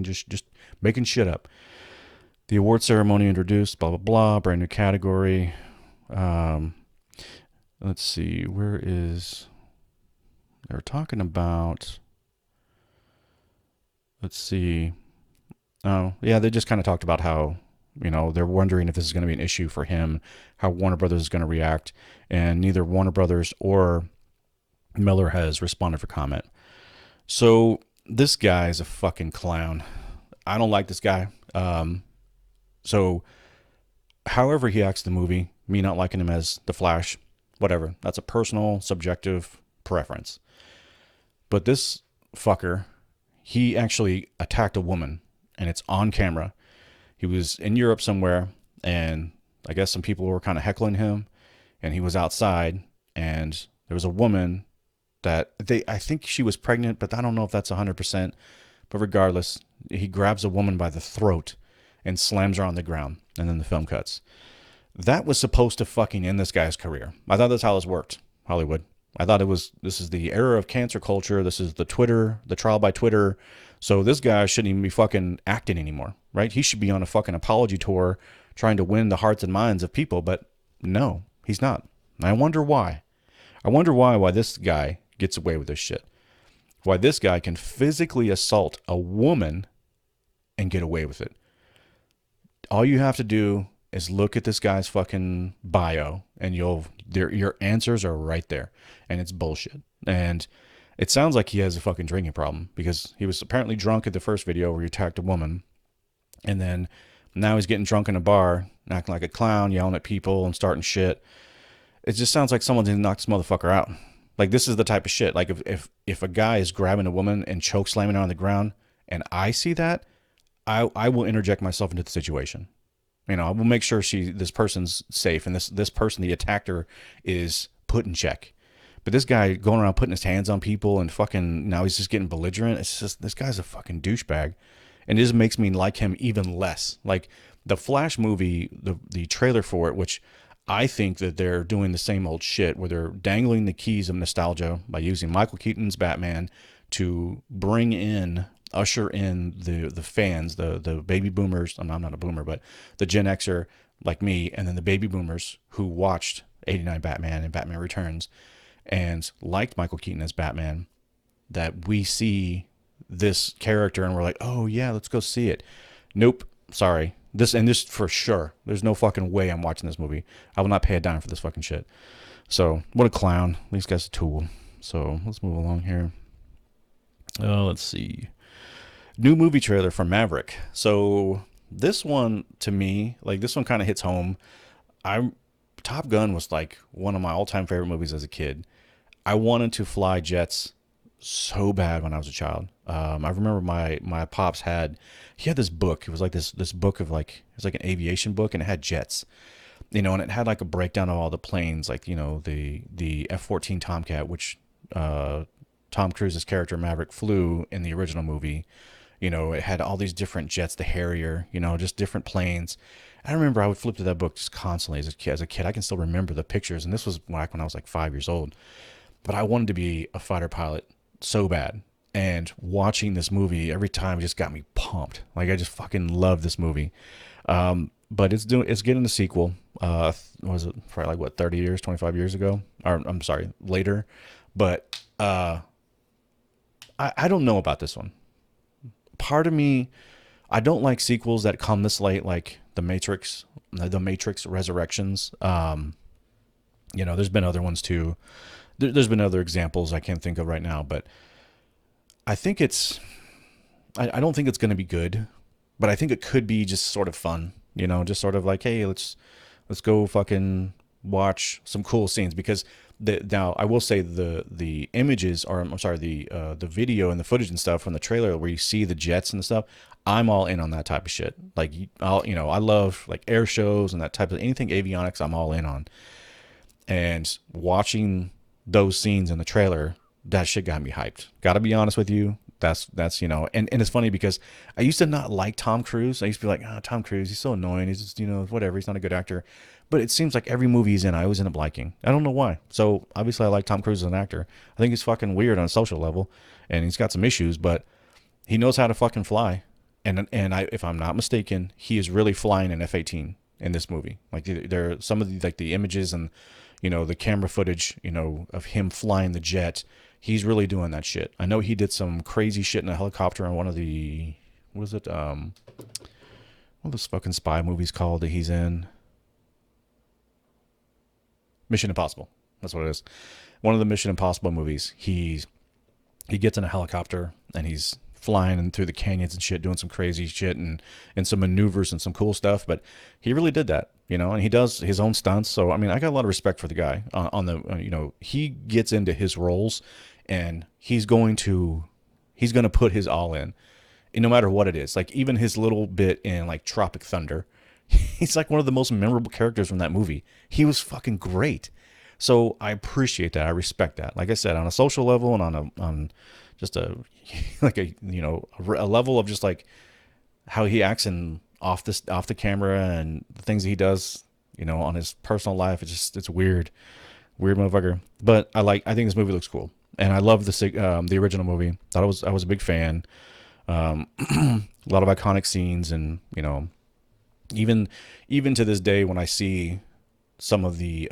Just making shit up. The award ceremony introduced blah blah blah, brand new category. Let's see, they were talking about. Let's see. Oh yeah, they just kind of talked about how they're wondering if this is going to be an issue for him, how Warner Brothers is going to react, and neither Warner Brothers or Miller has responded for comment. So this guy is a fucking clown. I don't like this guy. So however he acts in the movie, me not liking him as the Flash, whatever. That's a personal, subjective preference. But this fucker, he actually attacked a woman, and it's on camera. He was in Europe somewhere, and I guess some people were kind of heckling him, and he was outside, and there was a woman that I think she was pregnant, but I don't know if that's 100%. But regardless, he grabs a woman by the throat and slams her on the ground, and then the film cuts. That was supposed to fucking end this guy's career. I thought that's how this worked, Hollywood. I thought this is the era of cancer culture. This is the trial by Twitter. So this guy shouldn't even be fucking acting anymore, right? He should be on a fucking apology tour trying to win the hearts and minds of people, but no, he's not. And I wonder why. I wonder why this guy gets away with this shit. Why this guy can physically assault a woman and get away with it. All you have to do is look at this guy's fucking bio, and your answers are right there, and it's bullshit. And it sounds like he has a fucking drinking problem, because he was apparently drunk at the first video where he attacked a woman, and then now he's getting drunk in a bar, acting like a clown, yelling at people and starting shit. It just sounds like someone didn't knock this motherfucker out. Like, this is the type of shit. Like, if a guy is grabbing a woman and choke slamming her on the ground, and I see that, I will interject myself into the situation. I will make sure this person's safe, and this person, the attacked her, is put in check. But this guy going around putting his hands on people and fucking, now he's just getting belligerent. It's just, this guy's a fucking douchebag. And it just makes me like him even less. Like, the Flash movie, the trailer for it, which I think that they're doing the same old shit where they're dangling the keys of nostalgia by using Michael Keaton's Batman to usher in the fans, the baby boomers. I'm not a boomer, but the Gen Xer like me, and then the baby boomers who watched 89 Batman and Batman Returns and liked Michael Keaton as Batman, that we see this character and we're like, oh yeah, let's go see it. Nope. Sorry. This for sure. There's no fucking way I'm watching this movie. I will not pay a dime for this fucking shit. So what a clown. These guys a tool. So let's move along here. Let's see. New movie trailer for Maverick. So this one to me, like this one kind of hits home. I Top Gun was like one of my all-time favorite movies as a kid. I wanted to fly jets so bad when I was a child. I remember my pops had he had this book. It was like this book of like it was like an aviation book, and it had jets, and it had like a breakdown of all the planes, like the F-14 Tomcat, which Tom Cruise's character Maverick flew in the original movie. It had all these different jets, the Harrier, just different planes. I remember I would flip through that book just constantly as a kid. I can still remember the pictures, and this was back when I was like 5 years old. But I wanted to be a fighter pilot so bad. And watching this movie every time just got me pumped. Like I just fucking love this movie. But it's getting a sequel. Was it probably like what 30 years, 25 years ago? Or I'm sorry, later. But I don't know about this one. Part of me, I don't like sequels that come this late, like the Matrix Resurrections. There's been other ones too. There's been other examples I can't think of right now, but I think I don't think it's going to be good, but I think it could be just sort of fun, just sort of like, hey, let's go fucking watch some cool scenes, because now I will say the images are, I'm sorry, the video and the footage and stuff from the trailer where you see the jets and stuff, I'm all in on that type of shit. Like I love like air shows and that type of anything avionics, I'm all in on. And watching those scenes in the trailer, that shit got me hyped. Got to be honest with you. That's and it's funny because I used to not like Tom Cruise. I used to be like, Tom Cruise, he's so annoying. He's just, whatever. He's not a good actor. But it seems like every movie he's in, I always end up liking. I don't know why. So obviously I like Tom Cruise as an actor. I think he's fucking weird on a social level, and he's got some issues, but he knows how to fucking fly. And if I'm not mistaken, he is really flying an F-18 in this movie. Like there are some of the images and the camera footage, of him flying the jet. He's really doing that shit. I know he did some crazy shit in a helicopter on one of the, what was it? What are those fucking spy movies called that he's in? Mission Impossible. That's what it is. One of the Mission Impossible movies. He gets in a helicopter and he's flying through the canyons and shit, doing some crazy shit and some maneuvers and some cool stuff. But he really did that, and he does his own stunts. So, I mean, I got a lot of respect for the guy he gets into his roles, and he's going to put his all in, and no matter what it is. Like even his little bit in like Tropic Thunder, he's like one of the most memorable characters from that movie. He was fucking great. So I appreciate that. I respect that. Like I said, on a social level and on just a like a level of just like how he acts and off the camera and the things that he does, on his personal life. It's weird motherfucker. But I think this movie looks cool, and I love the original movie. I was a big fan. A lot of iconic scenes, and even to this day when I see some of the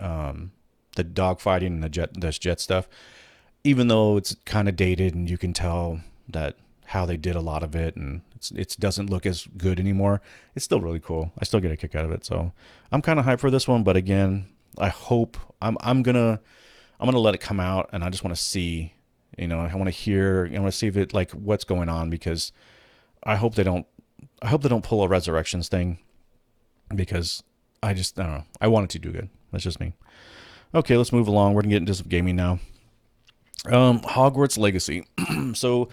dogfighting and the jet stuff, even though it's kind of dated and you can tell that how they did a lot of it and it doesn't look as good anymore, it's still really cool. I still get a kick out of it. So I'm kind of hyped for this one, but again, I hope I'm gonna let it come out, and I just want to see, I want to hear, I want to see if it like what's going on, because I hope they don't pull a Resurrections thing, because I don't know. I want it to do good. That's just me. Okay, let's move along. We're gonna get into some gaming now. Hogwarts Legacy. So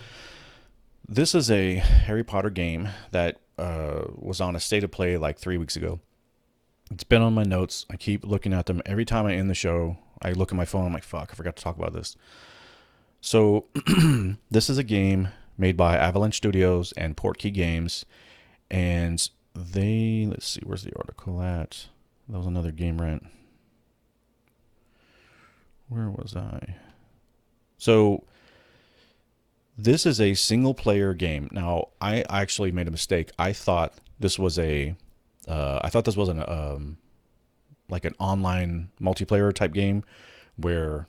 this is a Harry Potter game that was on a state of play like 3 weeks ago. It's been on my notes. I keep looking at them. Every time I end the show, I look at my phone. I'm like, fuck, I forgot to talk about this. So this is a game made by Avalanche Studios and Portkey Games. And let's see, where's the article at? That was another Game Rant. Where was I? So this is a single player game. Now, I actually made a mistake. I thought this was an like an online multiplayer type game where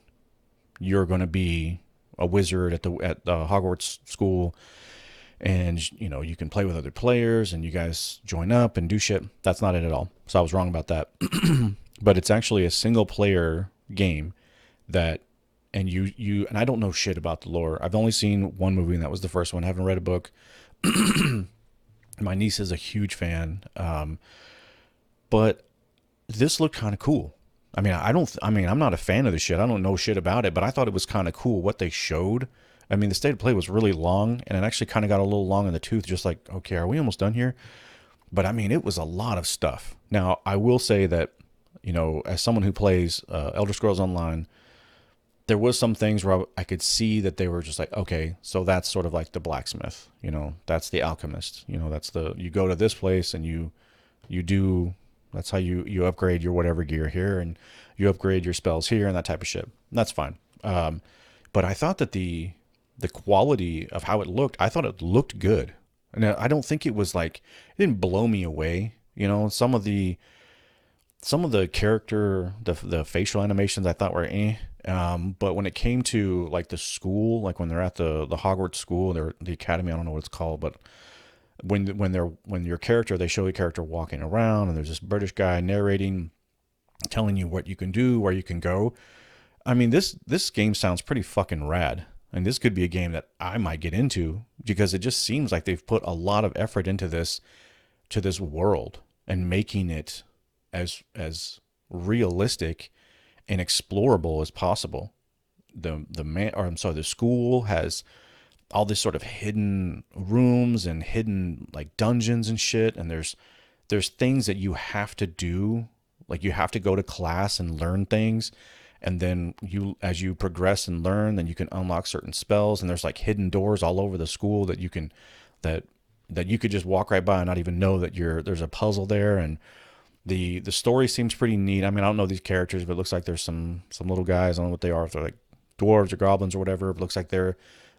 you're going to be a wizard at the Hogwarts school, and you can play with other players and you guys join up and do shit. That's not it at all. So I was wrong about that. But it's actually a single player game that, and and I don't know shit about the lore. I've only seen one movie, and that was the first one. I haven't read a book. My niece is a huge fan. But this looked kind of cool. I mean, I'm not a fan of the shit. I don't know shit about it, but I thought it was kind of cool what they showed. I mean, the state of play was really long, and it actually kind of got a little long in the tooth, just like, okay, are we almost done here? But I mean, it was a lot of stuff. Now, I will say that, as someone who plays Elder Scrolls Online, there was some things where I could see that they were just like, okay, so that's sort of like the blacksmith, that's the alchemist, you go to this place and you do, that's how you upgrade your whatever gear here, and you upgrade your spells here and that type of shit. That's fine. But I thought that the quality of how it looked, I thought it looked good. And I don't think it was like, it didn't blow me away. Some of the character, the facial animations I thought were eh. But when it came to like the school, like when they're at the Hogwarts school, the academy, I don't know what it's called, but when your character, they show your character walking around and there's this British guy narrating, telling you what you can do, where you can go. I mean, this game sounds pretty fucking rad. And this could be a game that I might get into because it just seems like they've put a lot of effort into this world and making it as realistic and explorable as possible. The school has all this sort of hidden rooms and hidden like dungeons and shit, and there's things that you have to do, like you have to go to class and learn things, and then as you progress and learn, then you can unlock certain spells, and there's like hidden doors all over the school that you can that you could just walk right by and not even know that there's a puzzle there. And the story seems pretty neat. I mean, I don't know these characters, but it looks like there's some little guys. I don't know what they are, if they're like dwarves or goblins or whatever. It looks like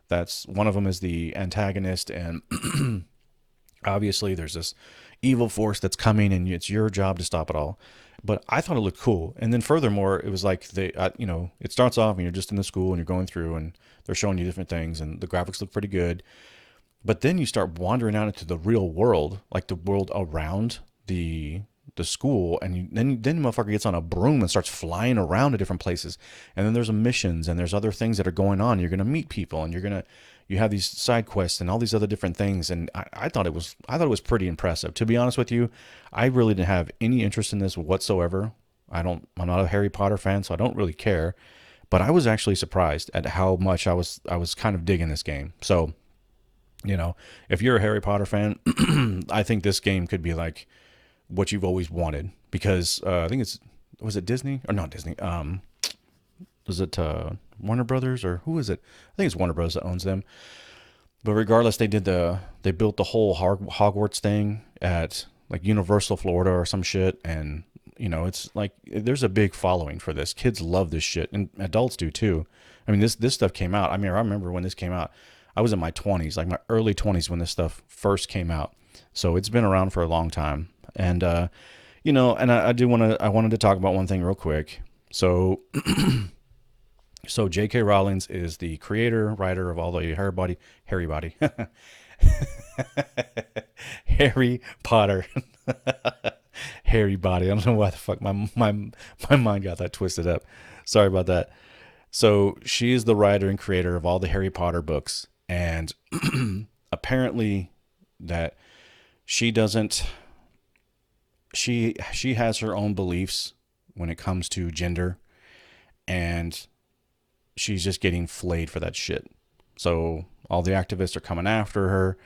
that's one of them is the antagonist, and obviously there's this evil force that's coming, and it's your job to stop it all. But I thought it looked cool. And then furthermore, it was like it starts off and you're just in the school and you're going through and they're showing you different things and the graphics look pretty good. But then you start wandering out into the real world, like the world around the school, and then the motherfucker gets on a broom and starts flying around to different places. And then there's missions and there's other things that are going on. You're going to meet people and you have these side quests and all these other different things. And I thought it was pretty impressive. To be honest with you, I really didn't have any interest in this whatsoever. I'm not a Harry Potter fan, so I don't really care. But I was actually surprised at how much I was kind of digging this game. So, if you're a Harry Potter fan, I think this game could be like what you've always wanted, because I think was it Disney or not Disney? Was it Warner Brothers, or who is it? I think it's Warner Brothers that owns them. But regardless, they built the whole Hogwarts thing at like Universal Florida or some shit, and it's like there's a big following for this. Kids love this shit, and adults do too. I mean, this stuff came out. I mean, I remember when this came out. I was in my 20s, like my early 20s when this stuff first came out. So it's been around for a long time. And, and I wanted to talk about one thing real quick. So, J.K. Rowling is the creator, writer of all the Harry Potter, Harry body. I don't know why the fuck my mind got that twisted up. Sorry about that. So she is the writer and creator of all the Harry Potter books. And apparently that she has her own beliefs when it comes to gender, and she's just getting flayed for that shit. So all the activists are coming after her,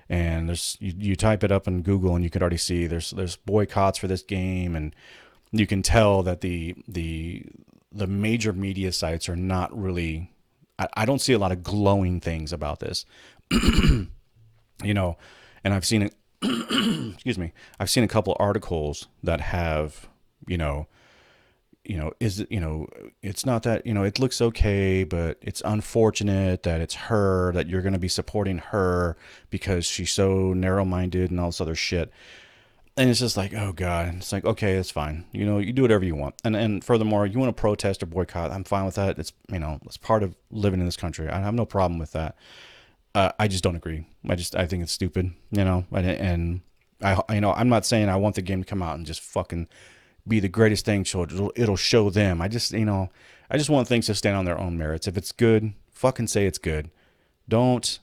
and you type it up in Google and you could already see there's boycotts for this game, and you can tell that the major media sites are not really, I don't see a lot of glowing things about this. And I've seen it. Excuse me. I've seen a couple articles that have, it's not that, it looks okay, but it's unfortunate that it's her, that you're going to be supporting her because she's so narrow-minded and all this other shit. And it's just like, oh God, it's like, okay, it's fine. You do whatever you want. And furthermore, you want to protest or boycott, I'm fine with that. It's, it's part of living in this country. I have no problem with that. I just don't agree. I think it's stupid, and I'm not saying I want the game to come out and just fucking be the greatest thing. So it'll show them. I just want things to stand on their own merits. If it's good, fucking say it's good. Don't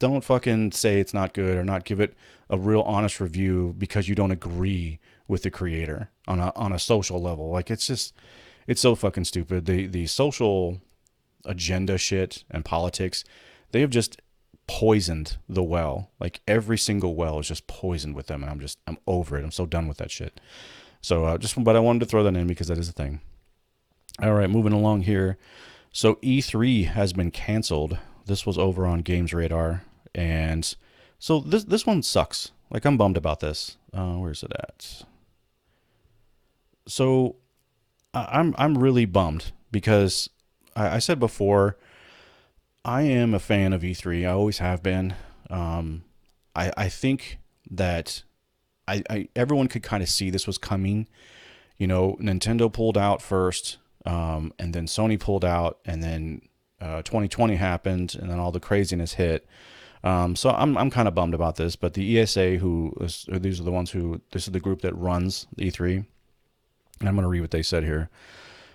don't fucking say it's not good or not give it a real honest review because you don't agree with the creator on a social level. Like it's so fucking stupid. The social agenda shit and politics, they have just poisoned the well. Like every single well is just poisoned with them, and I'm over it. I'm so done with that shit. So but I wanted to throw that in because that is a thing. All right, moving along here. So E3 has been canceled. This was over on Games Radar, and so this one sucks. Like I'm bummed about this. Where's it at? So I'm really bummed because I said before I am a fan of E3. I always have been. I think that everyone could kind of see this was coming. You know, Nintendo pulled out first, and then Sony pulled out, and then 2020 happened, and then all the craziness hit. So I'm kind of bummed about this. But the ESA, this is the group that runs E3, and I'm going to read what they said here.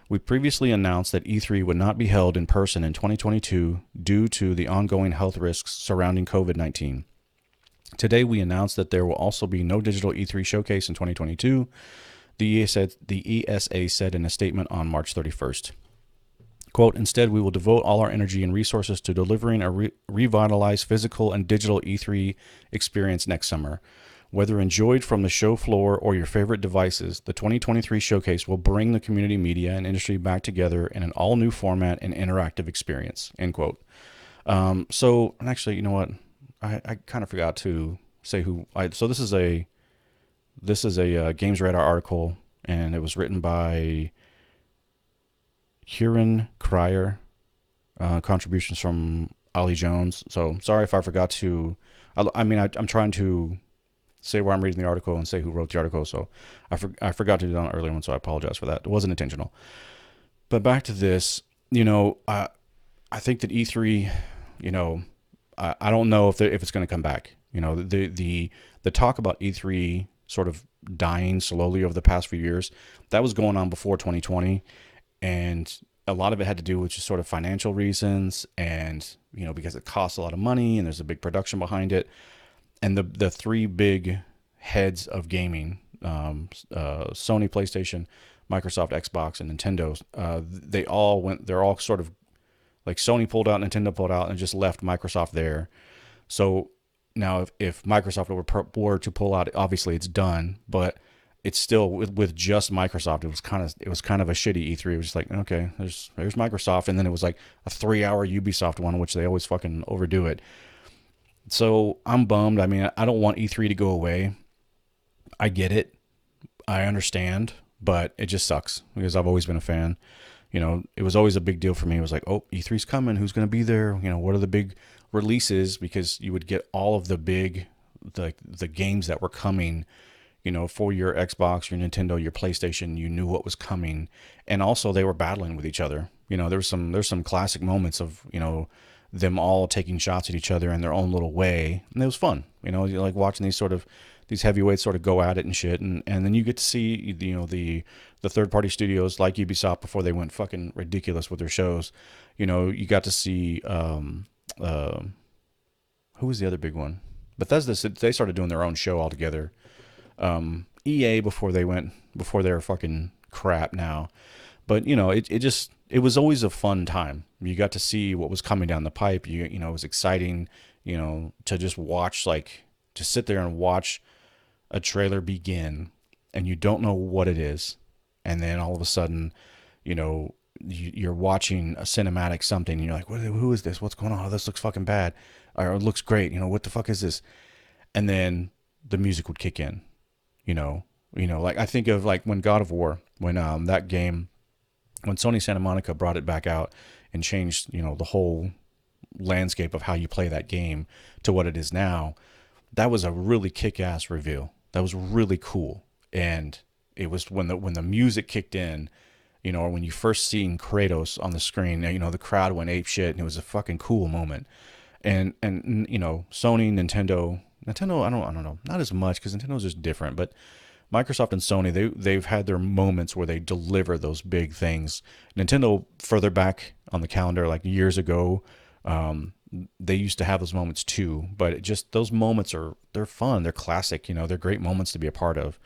We previously announced that E3 would not be held in person in 2022 due to the ongoing health risks surrounding COVID-19. Today, we announced that there will also be no digital E3 showcase in 2022. The ESA said in a statement on March 31st. Quote, instead, we will devote all our energy and resources to delivering a revitalized physical and digital E3 experience next summer. Whether enjoyed from the show floor or your favorite devices, the 2023 showcase will bring the community, media, and industry back together in an all-new format and interactive experience, end quote. So, and actually, you know what? I kind of forgot to say so this is a Games Radar article, and it was written by Kieran Cryer, contributions from Ollie Jones. So sorry if I forgot to, I'm trying to say where I'm reading the article and say who wrote the article. So I forgot to do that on an earlier one, so I apologize for that. It wasn't intentional. But back to this, I think that E3, I don't know if it's going to come back. The talk about E3 sort of dying slowly over the past few years, that was going on before 2020. And a lot of it had to do with just sort of financial reasons and, because it costs a lot of money and there's a big production behind it. And the three big heads of gaming, Sony, PlayStation, Microsoft, Xbox, and Nintendo, they're all sort of like Sony pulled out, Nintendo pulled out, and just left Microsoft there. So now if Microsoft were to pull out, obviously it's done, but it's still with just Microsoft. It was kind of a shitty E3. It was just like, okay, there's Microsoft, and then it was like a 3-hour Ubisoft one, which they always fucking overdo it. So I'm bummed. I mean, I don't want E3 to go away. I get it. I understand, but it just sucks because I've always been a fan. It was always a big deal for me. It was like, oh, E3's coming. Who's going to be there? What are the big releases? Because you would get all of the the games that were coming, for your Xbox, your Nintendo, your PlayStation. You knew what was coming. And also they were battling with each other. There's some classic moments of, them all taking shots at each other in their own little way. And it was fun. You like watching these heavyweights sort of go at it and shit. And then you get to see, the third party studios like Ubisoft before they went fucking ridiculous with their shows. You got to see, who was the other big one? Bethesda, they started doing their own show altogether. EA before they were fucking crap now. But, it was always a fun time. You got to see what was coming down the pipe. It was exciting, to just watch, to sit there and watch a trailer begin and you don't know what it is. And then all of a sudden, you're watching a cinematic something and you're like, who is this? What's going on? Oh, this looks fucking bad. Or it looks great. What the fuck is this? And then the music would kick in, like I think of like when God of War, when that game, when Sony Santa Monica brought it back out and changed, the whole landscape of how you play that game to what it is now, that was a really kick-ass reveal. That was really cool. And it was when the music kicked in, or when you first seen Kratos on the screen, the crowd went ape shit, and it was a fucking cool moment. And you know, Sony, Nintendo, I don't know, not as much because Nintendo's just different, but Microsoft and Sony, they've had their moments where they deliver those big things. Nintendo, further back on the calendar, like years ago, um, they used to have those moments too. But those moments they're fun, they're classic. You know, they're great moments to be a part of.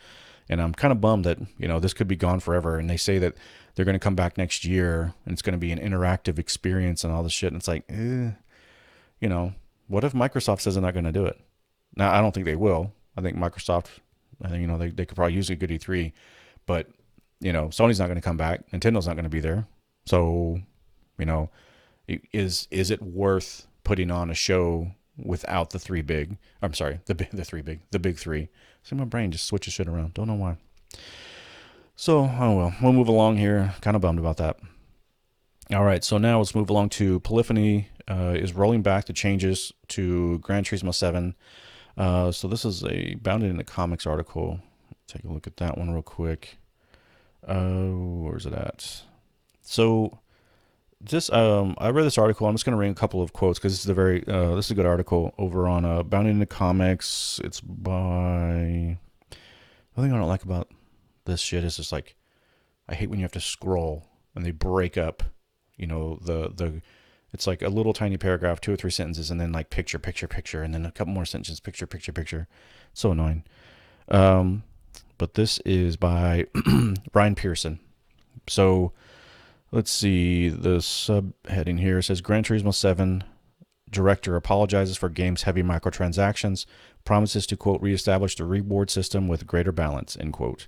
And I'm kind of bummed that this could be gone forever. And they say that they're going to come back next year and it's going to be an interactive experience and all this shit. And it's like, what if Microsoft says they're not going to do it? Now, I don't think they will. I think, they could probably use a good E3, but, Sony's not going to come back. Nintendo's not going to be there. So, you know, is it worth putting on a show without the three big? I'm sorry, the big three. See, my brain just switches shit around. Don't know why. So, oh well, we'll move along here. Kind of bummed about that. All right, so now let's move along to Polyphony is rolling back the changes to Gran Turismo 7. So this is a Bounded in the Comics article. Take a look at that one real quick. Where's it at? So this I read this article. I'm just going to read a couple of quotes because this is a good article over on Bounded in the Comics. It's by. The thing I don't like about this shit is just like I hate when you have to scroll and they break up. It's like a little tiny paragraph, 2 or 3 sentences, and then like picture, and then a couple more sentences, picture. So annoying. But this is by Brian Pearson. So let's see. The subheading here says Gran Turismo 7 director apologizes for game's heavy microtransactions, promises to, quote, reestablish the reward system with greater balance, end quote.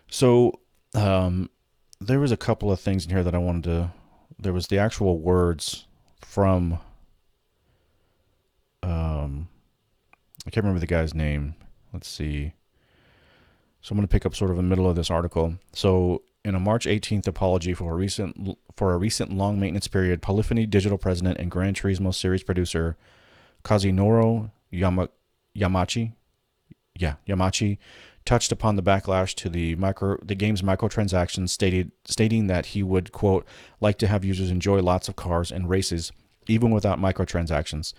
So there was a couple of things in here that I wanted to. There was the actual words from I can't remember the guy's name. Let's see. So I'm going to pick up sort of the middle of this article. So in a March 18th apology for a recent long maintenance period, Polyphony digital president and Gran Turismo series producer Kazunori Yamachi touched upon the backlash to the game's microtransactions, stating that he would, quote, like to have users enjoy lots of cars and races, even without microtransactions.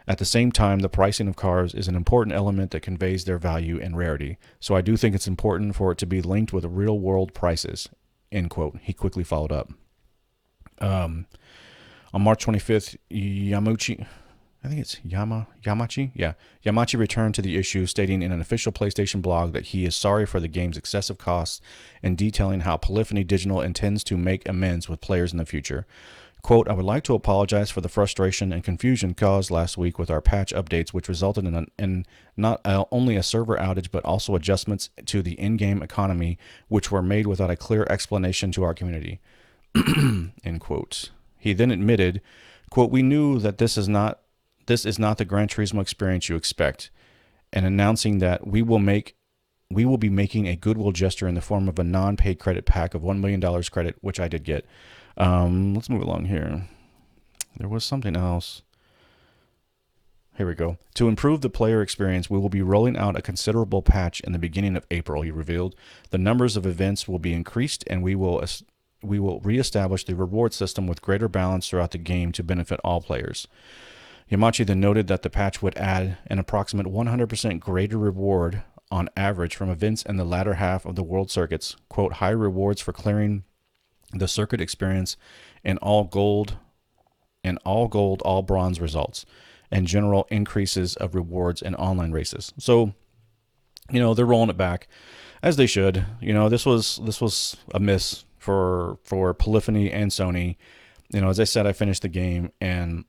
At the same time, the pricing of cars is an important element that conveys their value and rarity. So I do think it's important for it to be linked with real-world prices, end quote. He quickly followed up. On March 25th, Yamachi returned to the issue, stating in an official PlayStation blog that he is sorry for the game's excessive costs and detailing how Polyphony Digital intends to make amends with players in the future. Quote, I would like to apologize for the frustration and confusion caused last week with our patch updates, which resulted in not only a server outage, but also adjustments to the in-game economy, which were made without a clear explanation to our community. End quote. He then admitted, quote, we knew that this is not the Gran Turismo experience you expect, and announcing that we will be making a goodwill gesture in the form of a non-paid credit pack of $1 million credit, which I did get. Let's move along here. There was something else. Here we go. To improve the player experience, we will be rolling out a considerable patch in the beginning of April, he revealed. The numbers of events will be increased, and we will reestablish the reward system with greater balance throughout the game to benefit all players. Yamachi then noted that the patch would add an approximate 100% greater reward on average from events in the latter half of the world circuits, quote, high rewards for clearing the circuit experience and all gold, all bronze results, and general increases of rewards in online races. So, they're rolling it back as they should. This was a miss for Polyphony and Sony. As I said, I finished the game and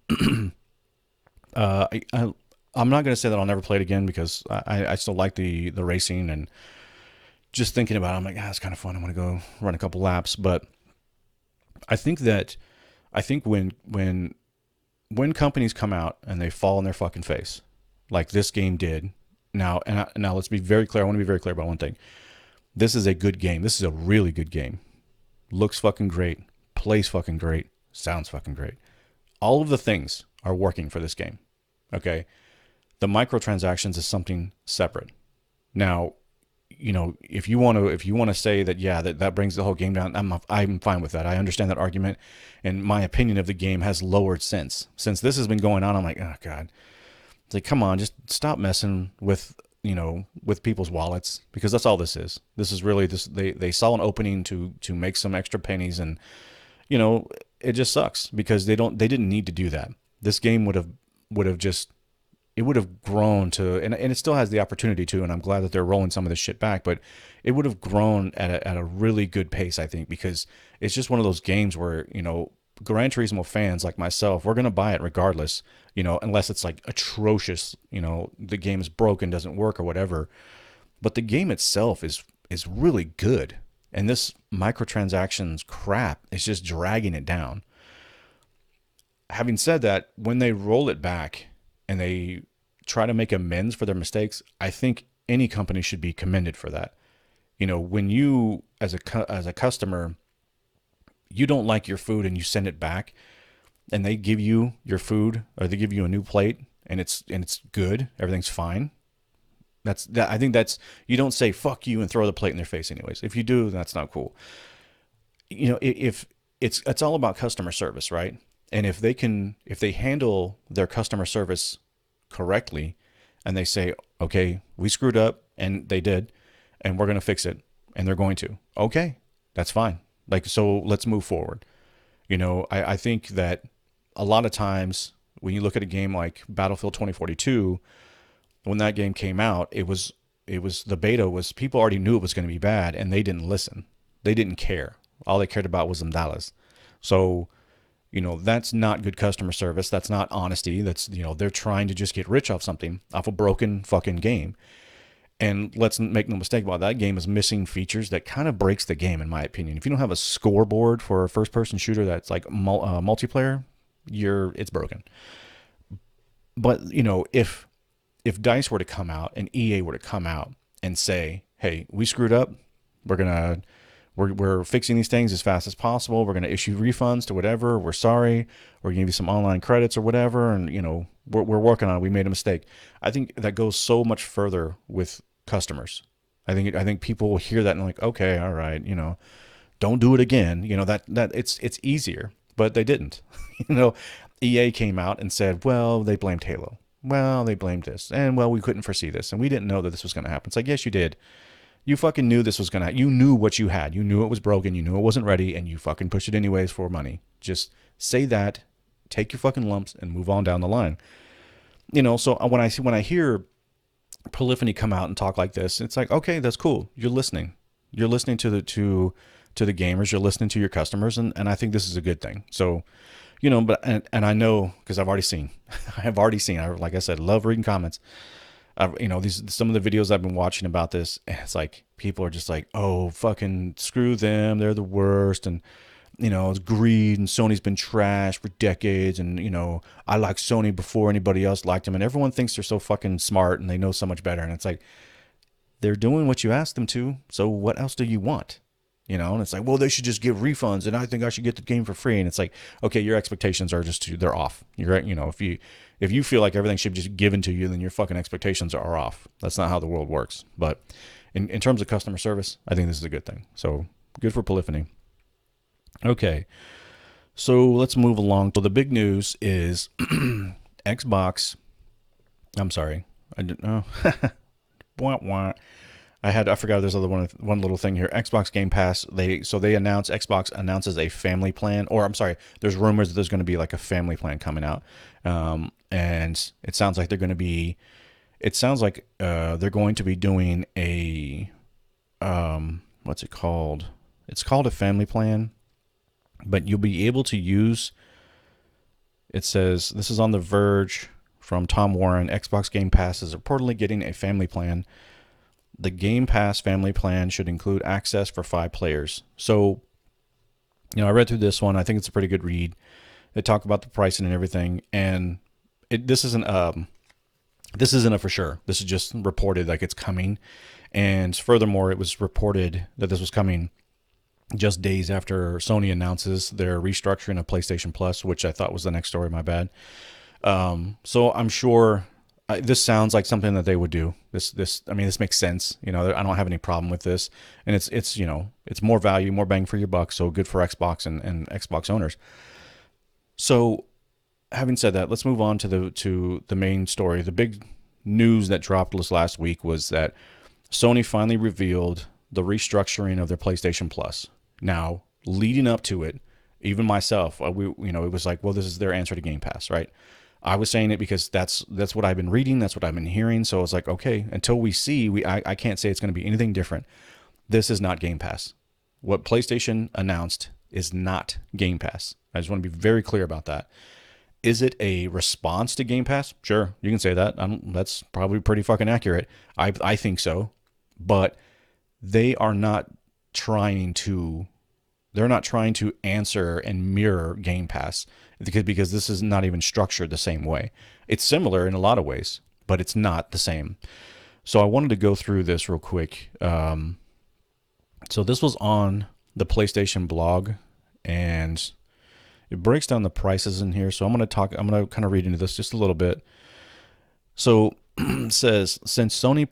I'm not going to say that I'll never play it again because I still like the racing, and just thinking about it, I'm like, it's kind of fun. I'm going to go run a couple laps. But I think when companies come out and they fall on their fucking face, like this game did, now let's be very clear. I want to be very clear about one thing. This is a good game. This is a really good game. Looks fucking great. Plays fucking great. Sounds fucking great. All of the things are working for this game. Okay. The microtransactions is something separate. Now, if you want to say that, yeah, that brings the whole game down, I'm fine with that. I understand that argument, and my opinion of the game has lowered since this has been going on. I'm like, oh god, it's like, come on, just stop messing with with people's wallets, because that's all this is. This is really this. They saw an opening to make some extra pennies, and it just sucks because they didn't need to do that. This game would have just, it would have grown to, and it still has the opportunity to, and I'm glad that they're rolling some of this shit back, but it would have grown at a really good pace, I think, because it's just one of those games where, Gran Turismo fans like myself, we're going to buy it regardless, unless it's like atrocious, the game is broken, doesn't work or whatever. But the game itself is really good. And this microtransactions crap is just dragging it down. Having said that, when they roll it back and they try to make amends for their mistakes, I think any company should be commended for that. When you, as a customer, you don't like your food and you send it back, and they give you your food, or they give you a new plate, and it's good, everything's fine. I think that's, you don't say fuck you and throw the plate in their face anyways. If you do, that's not cool. If it's all about customer service, right? And if they handle their customer service correctly, and they say, okay, we screwed up, and they did, and we're going to fix it, and they're going to, okay, that's fine. Like, so let's move forward. I think that a lot of times when you look at a game like Battlefield 2042, when that game came out, it was the beta was, people already knew it was going to be bad, and they didn't listen. They didn't care. All they cared about was them dollars. So, that's not good customer service. That's not honesty. That's, they're trying to just get rich off something, off a broken fucking game. And let's make no mistake about it, that game is missing features that kind of breaks the game, in my opinion. If you don't have a scoreboard for a first-person shooter that's like multiplayer, it's broken. But if DICE were to come out and EA were to come out and say, "Hey, we screwed up. We're fixing these things as fast as possible. We're gonna issue refunds to whatever. We're sorry. We're gonna give you some online credits or whatever, and we're working on it. We made a mistake." I think that goes so much further with customers. I think people will hear that and like, okay, all right, don't do it again. That it's easier, but they didn't. EA came out and said, well, they blamed Halo. Well, they blamed this, and well, we couldn't foresee this, and we didn't know that this was going to happen. It's like, yes, you did. You fucking knew this was going to, you knew what you had. You knew it was broken. You knew it wasn't ready, and you fucking pushed it anyways for money. Just say that, take your fucking lumps, and move on down the line. So when I hear Polyphony come out and talk like this, it's like, okay, that's cool. You're listening. You're listening to the gamers. You're listening to your customers, and I think this is a good thing. So, but and I know, because I've already seen. Like I said, love reading comments. Some of the videos I've been watching about this, and it's like people are just like, oh, fucking screw them, they're the worst, and it's greed, and Sony's been trashed for decades, and I liked Sony before anybody else liked them, and everyone thinks they're so fucking smart and they know so much better, and it's like, they're doing what you asked them to, so what else do you want? And it's like, well, they should just give refunds, and I think I should get the game for free, and it's like, okay, your expectations are they're off. You're right. If you feel like everything should be just given to you, then your fucking expectations are off. That's not how the world works. But in terms of customer service, I think this is a good thing. So good for Polyphony. Okay, so let's move along. So the big news is Xbox. I'm sorry. I didn't know. I forgot there's one little thing here. Xbox Game Pass. Xbox announces a family plan, or I'm sorry, there's rumors that there's going to be like a family plan coming out. And it sounds like they're going to be doing a, what's it called? It's called a family plan, but you'll be able to use, it says, this is on The Verge from Tom Warren, Xbox Game Pass is reportedly getting a family plan. The Game Pass family plan should include access for 5 players. So, I read through this one. I think it's a pretty good read. They talk about the pricing and everything, and this isn't a for sure. This is just reported like it's coming. And furthermore, it was reported that this was coming just days after Sony announces their restructuring of PlayStation Plus, which I thought was the next story. My bad. So I'm sure this sounds like something that they would do. I mean, this makes sense. You know, I don't have any problem with this. And it's, you know, it's more value, more bang for your buck. So good for Xbox and Xbox owners. So having said that, let's move on to the main story. The big news that dropped this last week was that Sony finally revealed the restructuring of their PlayStation Plus. Now, leading up to it, even myself, you know, it was like, well, this is their answer to Game Pass, right? I was saying it because that's what I've been reading, that's what I've been hearing. So I was like, okay, until we see, I can't say it's going to be anything different. This is not Game Pass. What PlayStation announced is not Game Pass. I just want to be very clear about that. Is it a response to Game Pass? Sure, you can say that. That's probably pretty fucking accurate. I think so. But they are not trying to answer and mirror Game Pass because this is not even structured the same way. It's similar in a lot of ways, but it's not the same. So I wanted to go through this real quick. So this was on the PlayStation blog, and it breaks down the prices in here. So I'm going to kind of read into this just a little bit. So it says, since launching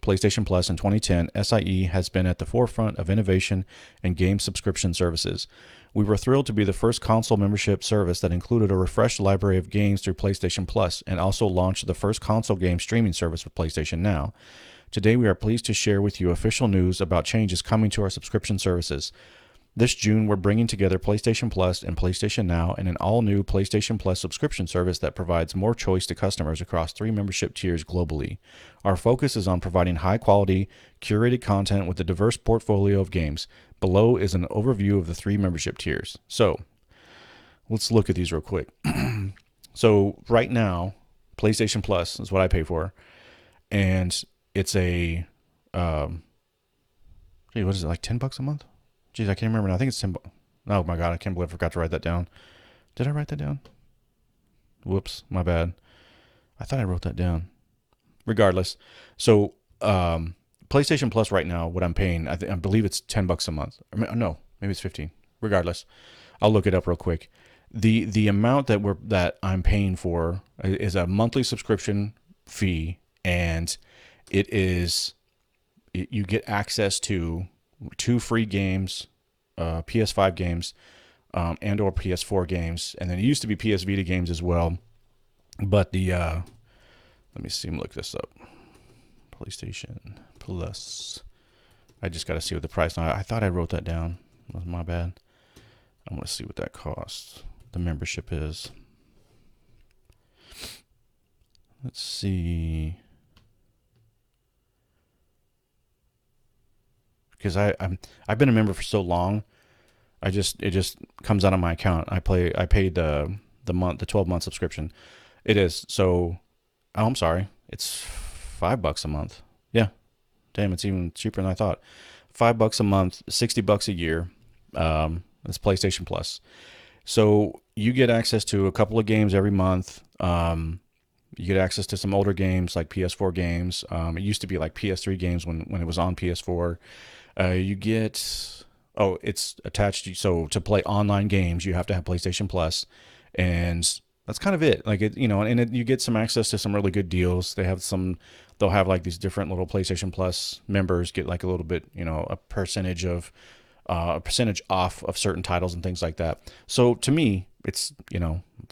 PlayStation Plus in 2010, SIE has been at the forefront of innovation in game subscription services. We were thrilled to be the first console membership service that included a refreshed library of games through PlayStation Plus, and also launched the first console game streaming service with PlayStation Now. Today, we are pleased to share with you official news about changes coming to our subscription services. This June, we're bringing together PlayStation Plus and PlayStation Now in an all-new PlayStation Plus subscription service that provides more choice to customers across 3 membership tiers globally. Our focus is on providing high-quality, curated content with a diverse portfolio of games. Below is an overview of the 3 membership tiers. So, let's look at these real quick. So, right now, PlayStation Plus is what I pay for, and it's a, what is it, like $10 a month? Jeez, I can't remember now. I think it's 10 bucks. Oh my God, I can't believe I forgot to write that down. Did I write that down? Whoops, my bad. I thought I wrote that down. Regardless, so PlayStation Plus right now, what I'm paying, I believe it's $10 a month. No, maybe it's 15. Regardless, I'll look it up real quick. The amount that I'm paying for is a monthly subscription fee, and you get access to 2 free games, PS5 games, and or PS4 games, and then it used to be PS Vita games as well. But let me see, look this up. PlayStation Plus. I just got to see what the price. I thought I wrote that down. That was my bad. I want to see what that costs. The membership is. Let's see. Because I've been a member for so long, it just comes out of my account. I paid the 12-month subscription. It is so. Oh, I'm sorry. It's $5 a month. Yeah, damn, it's even cheaper than I thought. $5 a month, $60 a year. It's PlayStation Plus. So you get access to a couple of games every month. You get access to some older games like PS4 games. It used to be like PS3 games when it was on PS4. You get, it's attached. So to play online games, you have to have PlayStation Plus, and that's kind of it. Like you get some access to some really good deals. They'll have like these different little PlayStation Plus members get like a little bit, a percentage off of certain titles and things like that. So to me, it's,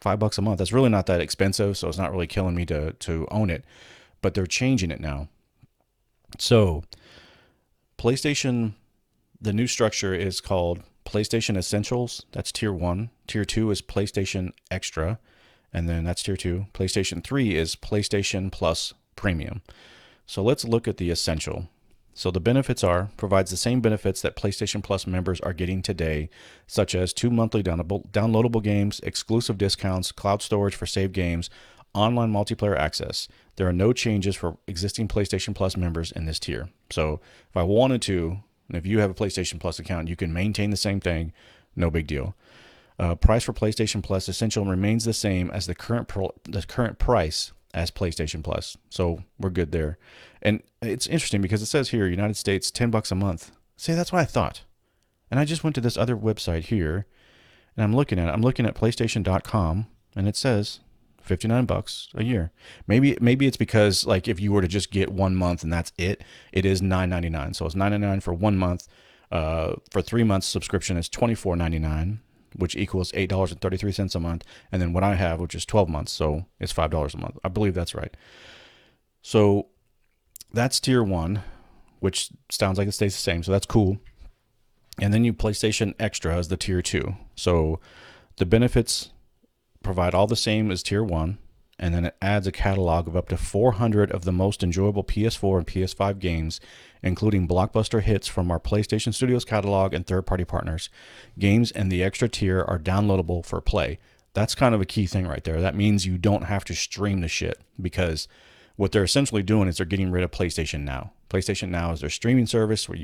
$5 a month. That's really not that expensive. So it's not really killing me to own it, but they're changing it now. So PlayStation, the new structure is called PlayStation Essentials. That's tier 1. Tier 2 is PlayStation Extra, and then that's tier 2. PlayStation 3 is PlayStation Plus Premium. So let's look at the Essential. So the benefits provides the same benefits that PlayStation Plus members are getting today, such as 2 monthly downloadable games, exclusive discounts, cloud storage for saved games, online multiplayer access. There are no changes for existing PlayStation Plus members in this tier. So if I wanted to, and if you have a PlayStation Plus account, you can maintain the same thing. No big deal. Price for PlayStation Plus Essential remains the same as the current price as PlayStation Plus. So we're good there. And it's interesting because it says here, United States, $10 a month. See, that's what I thought. And I just went to this other website here, and I'm looking at PlayStation.com, and it says $59 a year. Maybe it's because like if you were to just get 1 month and that's it, it is $9.99. So it's $9.99 for 1 month. For 3 months subscription is $24.99, which equals $8.33 a month. And then what I have, which is 12 months, so it's $5 a month. I believe that's right. So that's tier 1, which sounds like it stays the same. So that's cool. And then you PlayStation Extra as the tier 2. So the benefits provide all the same as tier 1, and then it adds a catalog of up to 400 of the most enjoyable PS4 and PS5 games, including blockbuster hits from our PlayStation Studios catalog and third-party partners. Games in the extra tier are downloadable for play. That's kind of a key thing right there. That means you don't have to stream the shit, because what they're essentially doing is they're getting rid of PlayStation Now. PlayStation Now is their streaming service where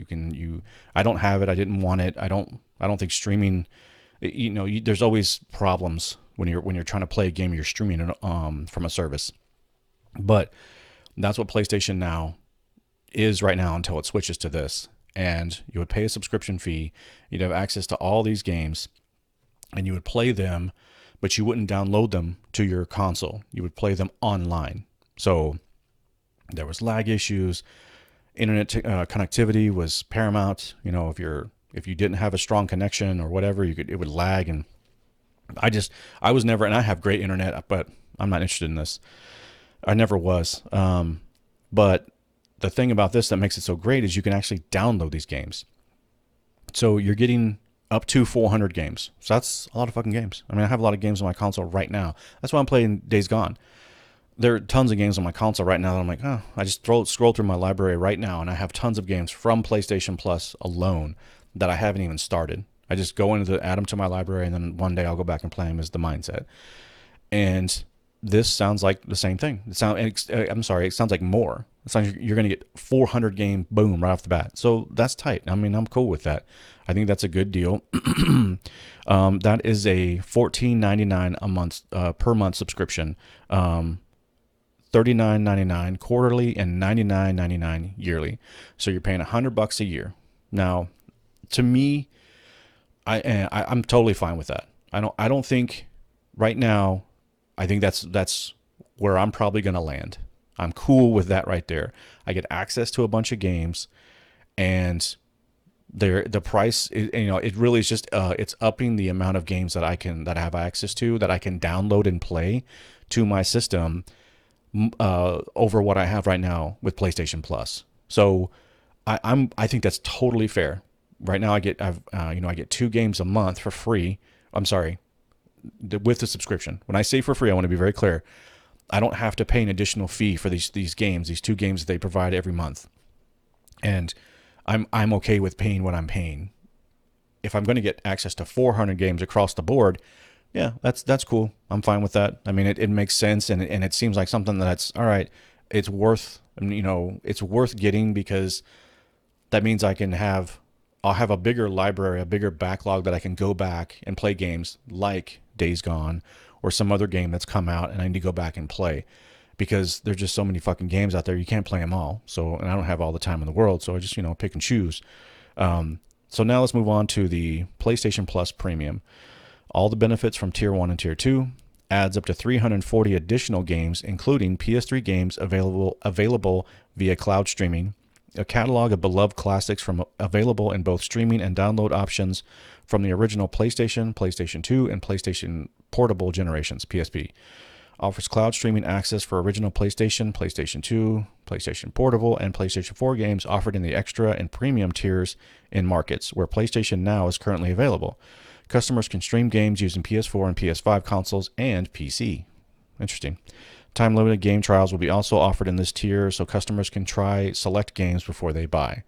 I don't have it. I didn't want it. I don't think streaming, there's always problems when you're trying to play a game you're streaming it from a service. But that's what PlayStation Now is right now until it switches to this. And you would pay a subscription fee. You'd have access to all these games, and you would play them, but you wouldn't download them to your console. You would play them online. So there was lag issues. Internet connectivity was paramount. If you didn't have a strong connection or whatever, it would lag. And I was never, and I have great internet, but I'm not interested in this. I never was. But the thing about this that makes it so great is you can actually download these games. So you're getting up to 400 games. So that's a lot of fucking games. I mean, I have a lot of games on my console right now. That's why I'm playing Days Gone. There are tons of games on my console right now that I'm like, I just scroll through my library right now, and I have tons of games from PlayStation Plus alone that I haven't even started. I just go add them to my library, and then one day I'll go back and play them is the mindset. And this sounds like the same thing. It sounds like more. It sounds like you're going to get 400 game boom right off the bat. So that's tight. I mean, I'm cool with that. I think that's a good deal. That is a $14.99 a month per month subscription. $39.99 quarterly and $99.99 yearly. So you're paying $100 a year. Now, to me, I'm totally fine with that. I don't think right now. I think that's where I'm probably going to land. I'm cool with that right there. I get access to a bunch of games, and the price, it really is just it's upping the amount of games that I have access to, that I can download and play to my system over what I have right now with PlayStation Plus. So I think that's totally fair. Right now I get 2 games a month for free. I'm sorry, with the subscription. When I say for free, I want to be very clear. I don't have to pay an additional fee for these games, these 2 games that they provide every month. And I'm okay with paying what I'm paying. If I'm going to get access to 400 games across the board, yeah, that's cool. I'm fine with that. I mean, it makes sense, and it seems like something that's all right. It's worth getting, because that means I'll have a bigger library, a bigger backlog that I can go back and play games like Days Gone or some other game that's come out and I need to go back and play, because there's just so many fucking games out there. You can't play them all. So, and I don't have all the time in the world. So I just, pick and choose. So now let's move on to the PlayStation Plus Premium. All the benefits from Tier 1 and Tier 2, adds up to 340 additional games, including PS3 games available via cloud streaming, a catalog of beloved classics available in both streaming and download options from the original PlayStation, PlayStation 2, and PlayStation Portable generations, PSP. Offers cloud streaming access for original PlayStation, PlayStation 2, PlayStation Portable, and PlayStation 4 games offered in the extra and premium tiers in markets where PlayStation Now is currently available. Customers can stream games using PS4 and PS5 consoles and PC. Interesting. Time-limited game trials will be also offered in this tier, so customers can try select games before they buy.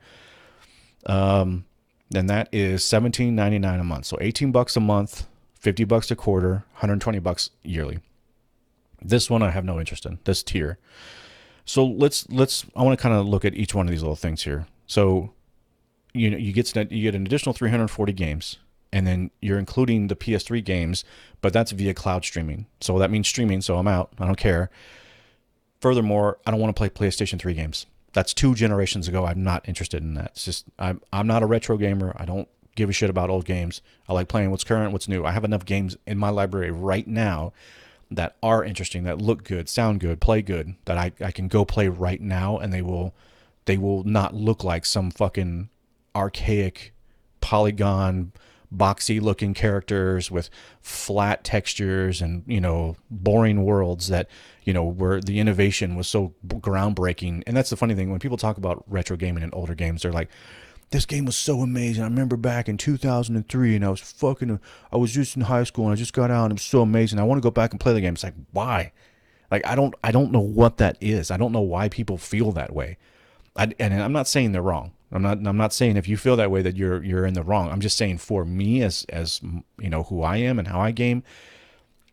And that is $17.99 a month. So $18 a month, $50 a quarter, $120 yearly. This one I have no interest in, this tier. So I want to kind of look at each one of these little things here. So you get an additional 340 games, and then you're including the PS3 games, but that's via cloud streaming. So that means streaming, so I'm out. I don't care. Furthermore, I don't want to play PlayStation 3 games. That's 2 generations ago. I'm not interested in that. It's just I'm not a retro gamer. I don't give a shit about old games. I like playing what's current, what's new. I have enough games in my library right now that are interesting, that look good, sound good, play good, that I can go play right now, and they will not look like some fucking archaic polygon boxy looking characters with flat textures and, you know, boring worlds that, you know, where the innovation was so groundbreaking. And that's the funny thing, when people talk about retro gaming and older games, they're like, this game was so amazing. I remember back in 2003 and I was just in high school and I just got out and it was so amazing. I want to go back and play the game. It's like, why? Like, I don't know what that is. I don't know why people feel that way. And I'm not saying they're wrong. I'm not saying if you feel that way that you're in the wrong. I'm just saying, for me, as you know, who I am and how I game,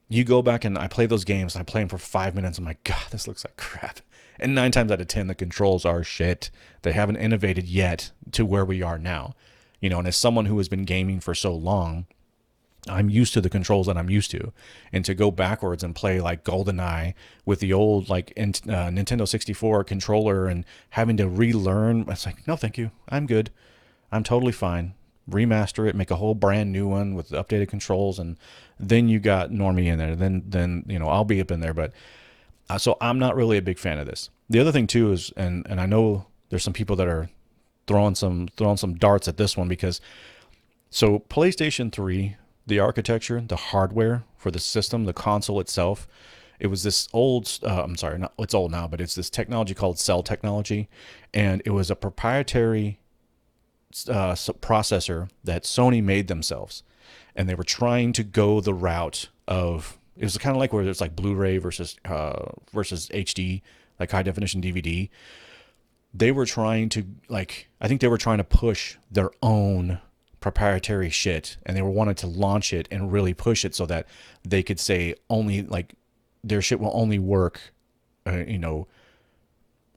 you go back and I play those games and I play them for 5 minutes. I'm like, God, this looks like crap. And 9 times out of 10, the controls are shit. They haven't innovated yet to where we are now. You know, and as someone who has been gaming for so long, I'm used to the controls that I'm used to. And to go backwards and play like GoldenEye with the old like Nintendo 64 controller and having to relearn, it's like, no, thank you. I'm good. I'm totally fine. Remaster it, make a whole brand new one with updated controls, and then you got Normie in there. Then you know, I'll be up in there. But so I'm not really a big fan of this. The other thing too is, and I know there's some people that are throwing some darts at this one, because so PlayStation 3, the architecture, the hardware for the system, the console itself, it was this old, I'm sorry, not, it's old now, but it's this technology called cell technology. And it was a proprietary processor that Sony made themselves. And they were trying to go the route of, it was kind of like where there's like Blu-ray versus HD, like high definition DVD. They were trying to, like, I think they were trying to push their own proprietary shit, and they were wanting to launch it and really push it so that they could say only, like, their shit will only work, you know,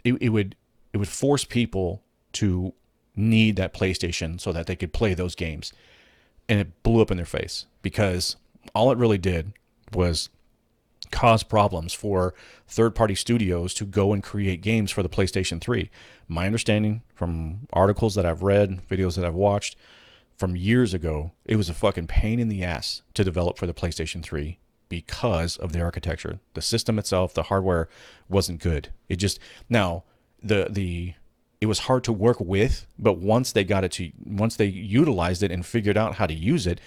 it would force people to need that PlayStation so that they could play those games. And it blew up in their face, because all it really did was cause problems for third-party studios to go and create games for the PlayStation 3. My understanding from articles that I've read, videos that I've watched from years ago, it was a fucking pain in the ass to develop for the PlayStation 3 because of the architecture. The system itself, the hardware wasn't good. It just, now it was hard to work with, but once they utilized it and figured out how to use it,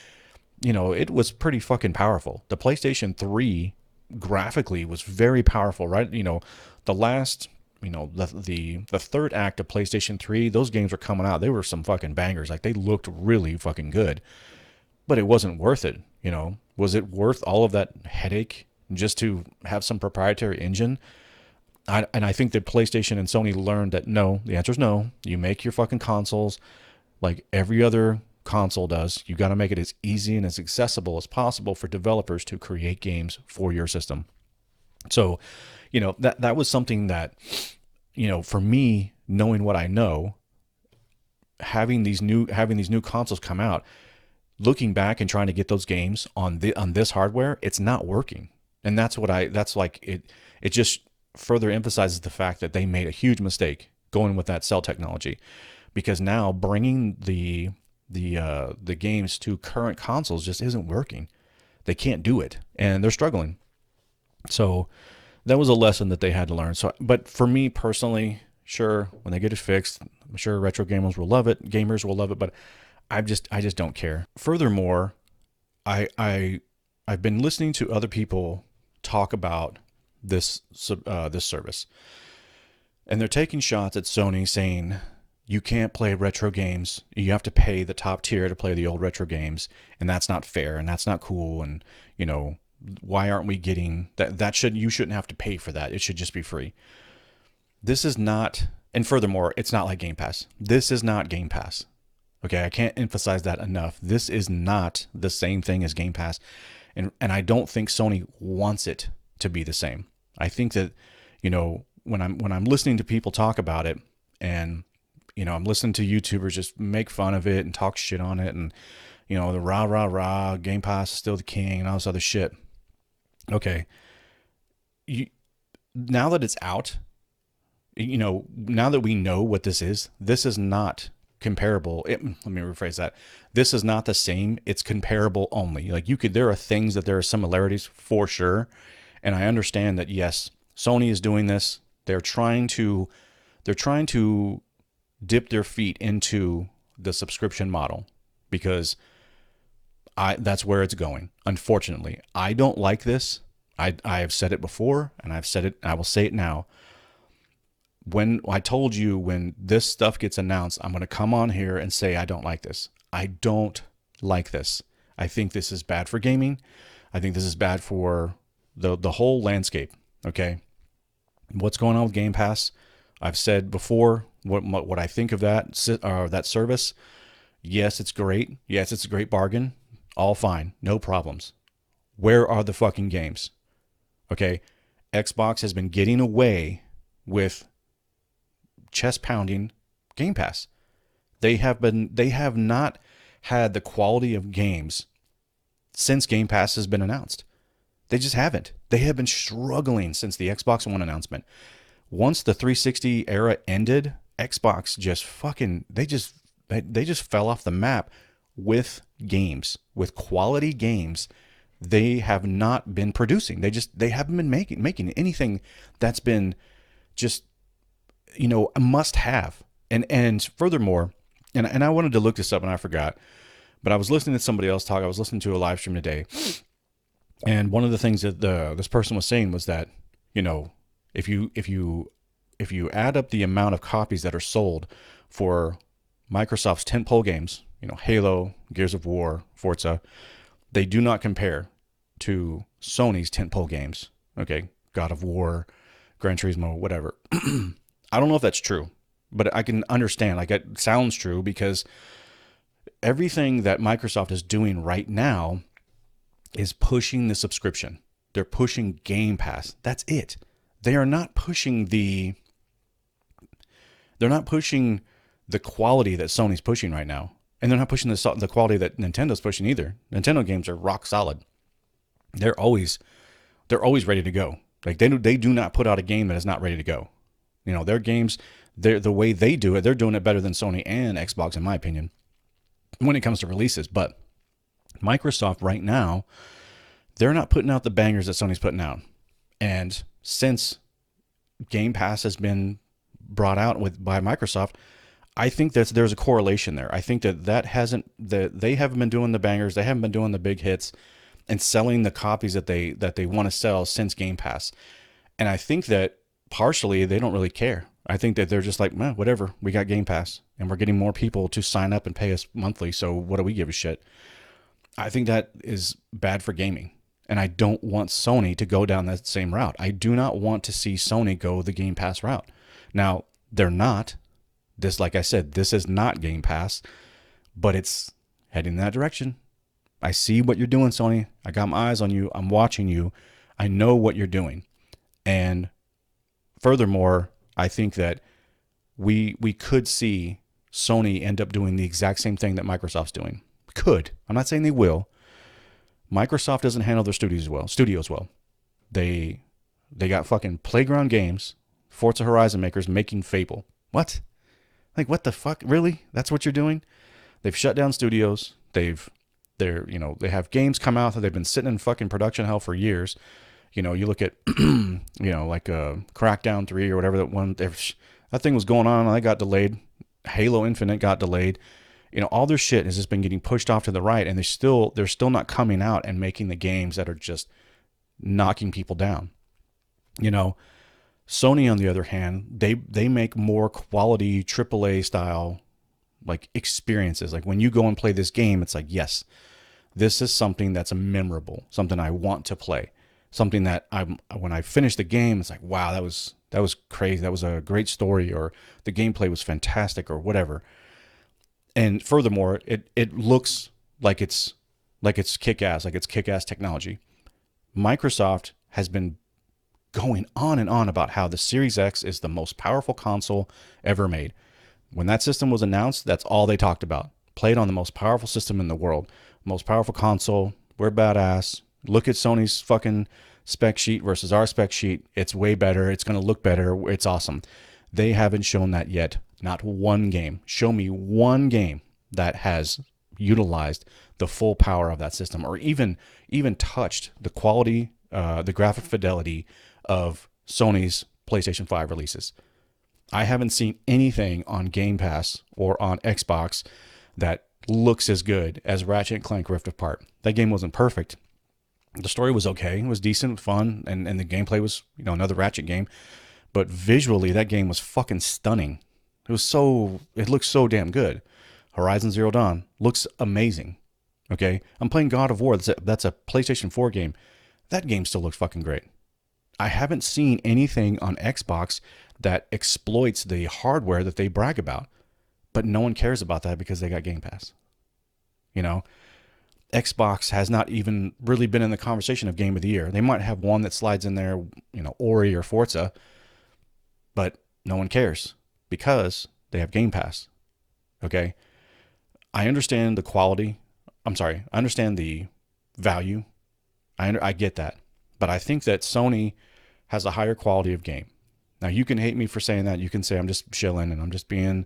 you know, it was pretty fucking powerful. The PlayStation 3 graphically was very powerful, right? You know, the last, you know, the third act of PlayStation 3, those games were coming out. They were some fucking bangers. Like, they looked really fucking good, but it wasn't worth it. You know, was it worth all of that headache just to have some proprietary engine? And I think that PlayStation and Sony learned that no, the answer is no. You make your fucking consoles like every other console does. You got to make it as easy and as accessible as possible for developers to create games for your system. So, you know, that was something that, you know, for me, knowing what I know, having these new consoles come out, looking back and trying to get those games on this hardware, it's not working. And that's like it just further emphasizes the fact that they made a huge mistake going with that cell technology, because now bringing the games to current consoles just isn't working. They can't do it, and they're struggling. So that was a lesson that they had to learn. So, but for me personally, sure, when they get it fixed, I'm sure retro gamers will love it, but I just don't care. Furthermore, I've been listening to other people talk about this service, and they're taking shots at Sony, saying you can't play retro games. You have to pay the top tier to play the old retro games, and that's not fair, and that's not cool, and you know, why aren't we getting that? You shouldn't have to pay for that. It should just be free. This is not, and furthermore, it's not like Game Pass. This is not Game Pass. Okay, I can't emphasize that enough. This is not the same thing as Game Pass, and I don't think Sony wants it to be the same. I think that, you know, when I'm listening to people talk about it, and you know, I'm listening to YouTubers just make fun of it and talk shit on it, and you know, the rah Game Pass is still the king and all this other shit. Okay, now that it's out, you know, now that we know what this is not comparable. Let me rephrase that. This is not the same. It's comparable only. Like, there are things that there are similarities for sure, And I understand that, yes, Sony is doing this. They're trying to dip their feet into the subscription model because that's where it's going. Unfortunately, I don't like this. I have said it before, and I've said it, I will say it now. When I told you, when this stuff gets announced, I'm going to come on here and say, I don't like this. I don't like this. I think this is bad for gaming. I think this is bad for the whole landscape. Okay. What's going on with Game Pass? I've said before what I think of that service. Yes, it's great. Yes, it's a great bargain. All fine. No problems. Where are the fucking games? Okay. Xbox has been getting away with chest pounding Game Pass. They have not had the quality of games since Game Pass has been announced. They just haven't. They have been struggling since the Xbox One announcement. Once the 360 era ended, Xbox just they just fell off the map with games, with quality games. They have not been producing. They haven't been making anything that's been just, a must have. And furthermore, and I wanted to look this up and I forgot, but I was listening to somebody else talk. I was listening to a live stream today. And one of the things that this person was saying was that, if you add up the amount of copies that are sold for Microsoft's tentpole games, Halo, Gears of War, Forza, they do not compare to Sony's tentpole games. Okay, God of War, Gran Turismo, whatever. I don't know if that's true, but I can understand. Like, it sounds true because everything that Microsoft is doing right now is pushing the subscription. They're pushing Game Pass. That's it. They are not pushing the quality that Sony's pushing right now. And they're not pushing the quality that Nintendo's pushing either. Nintendo games are rock solid. They're always ready to go. Like, they do not put out a game that is not ready to go. Their games, the way they do it, they're doing it better than Sony and Xbox, in my opinion, when it comes to releases. But Microsoft right now, they're not putting out the bangers that Sony's putting out. And since Game Pass has been brought out by Microsoft, I think that there's a correlation there. I think that they haven't been doing the bangers, they haven't been doing the big hits and selling the copies that they want to sell since Game Pass. And I think that partially they don't really care. I think that they're just like, whatever, we got Game Pass and we're getting more people to sign up and pay us monthly, so what do we give a shit? I think that is bad for gaming. And I don't want Sony to go down that same route. I do not want to see Sony go the Game Pass route. Now, they're not. This, like I said, this is not Game Pass, but it's heading in that direction. I see what you're doing, Sony. I got my eyes on you. I'm watching you. I know what you're doing. And furthermore, I think that we could see Sony end up doing the exact same thing that Microsoft's doing. Could. I'm not saying they will. Microsoft doesn't handle their studios well. They got fucking Playground Games, Forza Horizon makers making Fable. What? Like, what the fuck? Really? That's what you're doing? They've shut down studios. They have games come out that they've been sitting in fucking production hell for years. You look at, like Crackdown 3 or whatever that thing was going on and that got delayed. Halo Infinite got delayed. All their shit has just been getting pushed off to the right, and they're still not coming out and making the games that are just knocking people down. Sony, on the other hand, they make more quality AAA style like experiences. Like, when you go and play this game, it's like, yes, this is something that's memorable, something I want to play, something that when I finish the game, it's like, wow, that was crazy. That was a great story, or the gameplay was fantastic, or whatever. And furthermore, it looks like it's kick-ass, like it's kick-ass technology. Microsoft has been going on and on about how the Series X is the most powerful console ever made. When that system was announced, that's all they talked about. Played on the most powerful system in the world, most powerful console. We're badass. Look at Sony's fucking spec sheet versus our spec sheet. It's way better. It's going to look better. It's awesome. They haven't shown that yet. Not one game. Show me one game that has utilized the full power of that system, or even touched the quality the graphic fidelity of Sony's PlayStation 5 releases. I haven't seen anything on Game Pass or on Xbox that looks as good as Ratchet and Clank Rift Apart. That game wasn't perfect. The story was okay. It was decent, fun, and the gameplay was, another Ratchet game. But visually, that game was fucking stunning. It looks so damn good. Horizon Zero Dawn looks amazing. Okay? I'm playing God of War. That's a PlayStation 4 game. That game still looks fucking great. I haven't seen anything on Xbox that exploits the hardware that they brag about. But no one cares about that because they got Game Pass. Xbox has not even really been in the conversation of Game of the Year. They might have one that slides in there, Ori or Forza, but no one cares because they have Game Pass. Okay? I understand the quality. I understand the value. I get that. But I think that Sony has a higher quality of game. Now, you can hate me for saying that. You can say I'm just shilling and I'm just being,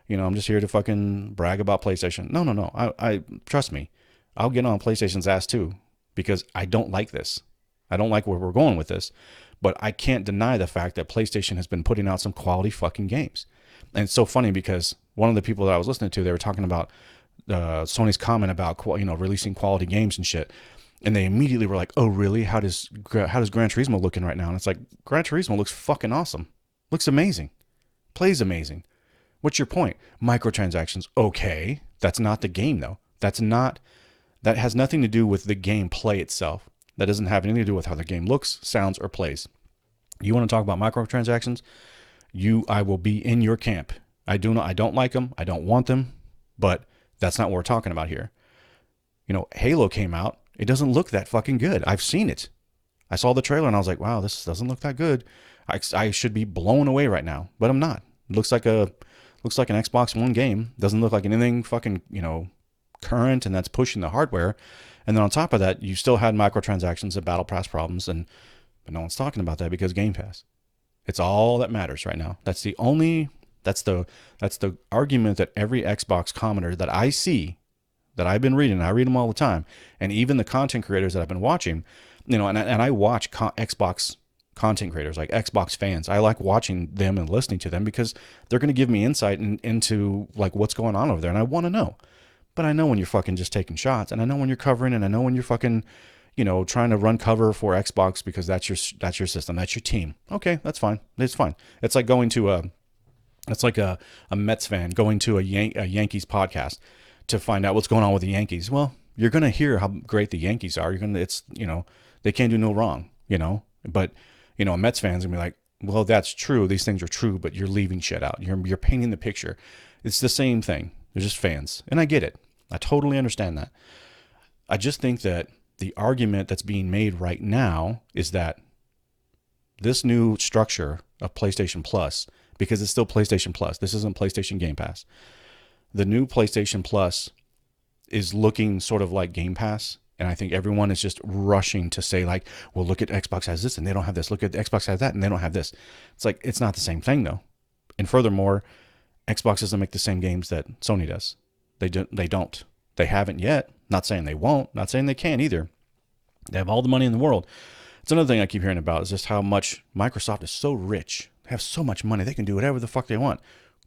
I'm just here to fucking brag about PlayStation. No. I trust me. I'll get on PlayStation's ass too because I don't like this. I don't like where we're going with this. But I can't deny the fact that PlayStation has been putting out some quality fucking games. And it's so funny because one of the people that I was listening to, they were talking about Sony's comment about, releasing quality games and shit. And they immediately were like, oh, really? How does Gran Turismo looking right now? And it's like, Gran Turismo looks fucking awesome. Looks amazing. Plays amazing. What's your point? Microtransactions. Okay. That's not the game, though. That has nothing to do with the gameplay itself. That doesn't have anything to do with how the game looks, sounds, or plays. You want to talk about microtransactions? I will be in your camp. I don't like them. I don't want them. But that's not what we're talking about here. Halo came out. It doesn't look that fucking good. I've seen it. I saw the trailer and I was like, wow, this doesn't look that good. I should be blown away right now, but I'm not. It looks like an Xbox One game. Doesn't look like anything fucking, current, and that's pushing the hardware. And then on top of that, you still had microtransactions and battle pass problems, but no one's talking about that because Game Pass. It's all that matters right now. That's the argument that every Xbox commenter that I see, that I've been reading, I read them all the time, and even the content creators that I've been watching, and I watch Xbox content creators, like Xbox fans. I like watching them and listening to them because they're going to give me insight into like what's going on over there, and I want to know. But I know when you're fucking just taking shots, and I know when you're covering, and I know when you're fucking, trying to run cover for Xbox because that's your system, that's your team. Okay, that's fine. It's fine. It's like going to a Mets fan going to a Yankees podcast to find out what's going on with the Yankees. Well, you're gonna hear how great the Yankees are. They can't do no wrong. But a Mets fan's gonna be like, well, that's true. These things are true, but you're leaving shit out. You're painting the picture. It's the same thing. They're just fans. And I get it. I totally understand that. I just think that the argument that's being made right now is that this new structure of PlayStation Plus, because it's still PlayStation Plus, this isn't PlayStation Game Pass. The new PlayStation Plus is looking sort of like Game Pass. And I think everyone is just rushing to say like, well, look at Xbox has this and they don't have this. Look at Xbox has that and they don't have this. It's like, it's not the same thing though. And furthermore, Xbox doesn't make the same games that Sony does. They don't. They haven't yet. Not saying they won't. Not saying they can't either. They have all the money in the world. It's another thing I keep hearing about is just how much Microsoft is so rich. They have so much money. They can do whatever the fuck they want.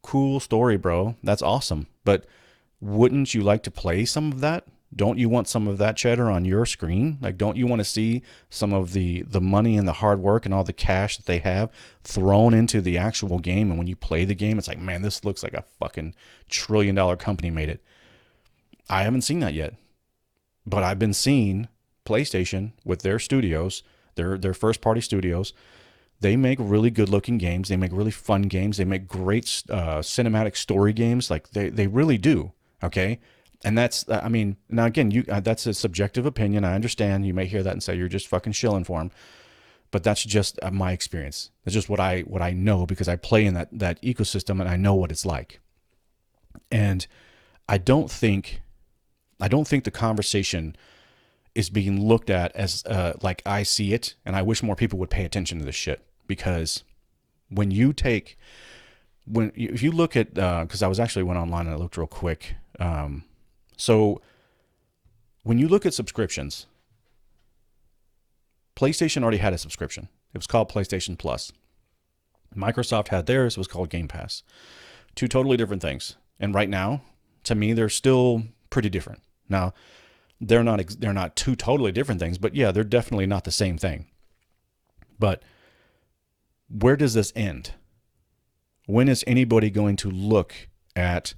Cool story, bro. That's awesome. But wouldn't you like to play some of that? Don't you want some of that cheddar on your screen? Like, don't you want to see some of the money and the hard work and all the cash that they have thrown into the actual game? And when you play the game, it's like, man, this looks like a fucking $1 trillion company made it. I haven't seen that yet. But I've been seeing PlayStation with their studios, their first-party studios. They make really good-looking games. They make really fun games. They make great cinematic story games. Like, they really do, okay? And that's, now again, that's a subjective opinion. I understand. You may hear that and say you're just fucking shilling for them. But that's just my experience. That's just what I know because I play in that ecosystem and I know what it's like. And I don't think the conversation is being looked at as like I see it. And I wish more people would pay attention to this shit because if you look at, because I went online and I looked real quick. So when you look at subscriptions, PlayStation already had a subscription. It was called PlayStation Plus. Microsoft had theirs. It was called Game Pass. Two totally different things. And right now, to me, they're still pretty different. Now, they're not two totally different things, but yeah, they're definitely not the same thing. But where does this end? When is anybody going to look at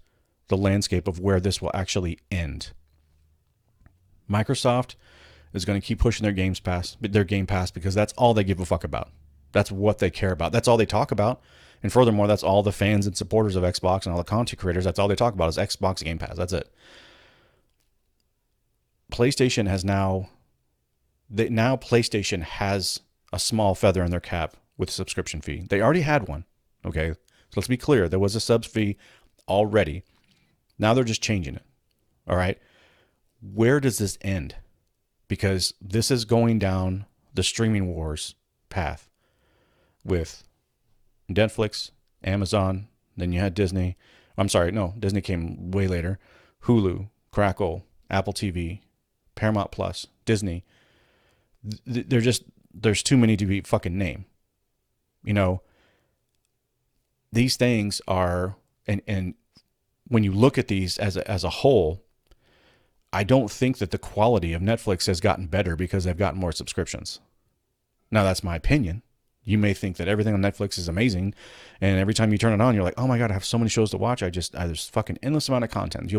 the landscape of where this will actually end? Microsoft is going to keep pushing their Game Pass because that's all they give a fuck about. That's what they care about. That's all they talk about. And furthermore, that's all the fans and supporters of Xbox and all the content creators, that's all they talk about is Xbox Game Pass. That's it. PlayStation has a small feather in their cap with subscription fee. They already had one. Okay. So let's be clear. There was a subs fee already. Now they're just changing it. All right. Where does this end? Because this is going down the streaming wars path with Netflix, Amazon, then you had Disney. I'm sorry, no, Disney came way later. Hulu, Crackle, Apple TV, Paramount Plus, Disney. There's too many to be fucking name. You know, these things are, and when you look at these as a whole, I don't think that the quality of Netflix has gotten better because they've gotten more subscriptions. Now, that's my opinion. You may think that everything on Netflix is amazing, and every time you turn it on, you're like, oh my God, I have so many shows to watch. There's fucking endless amount of content.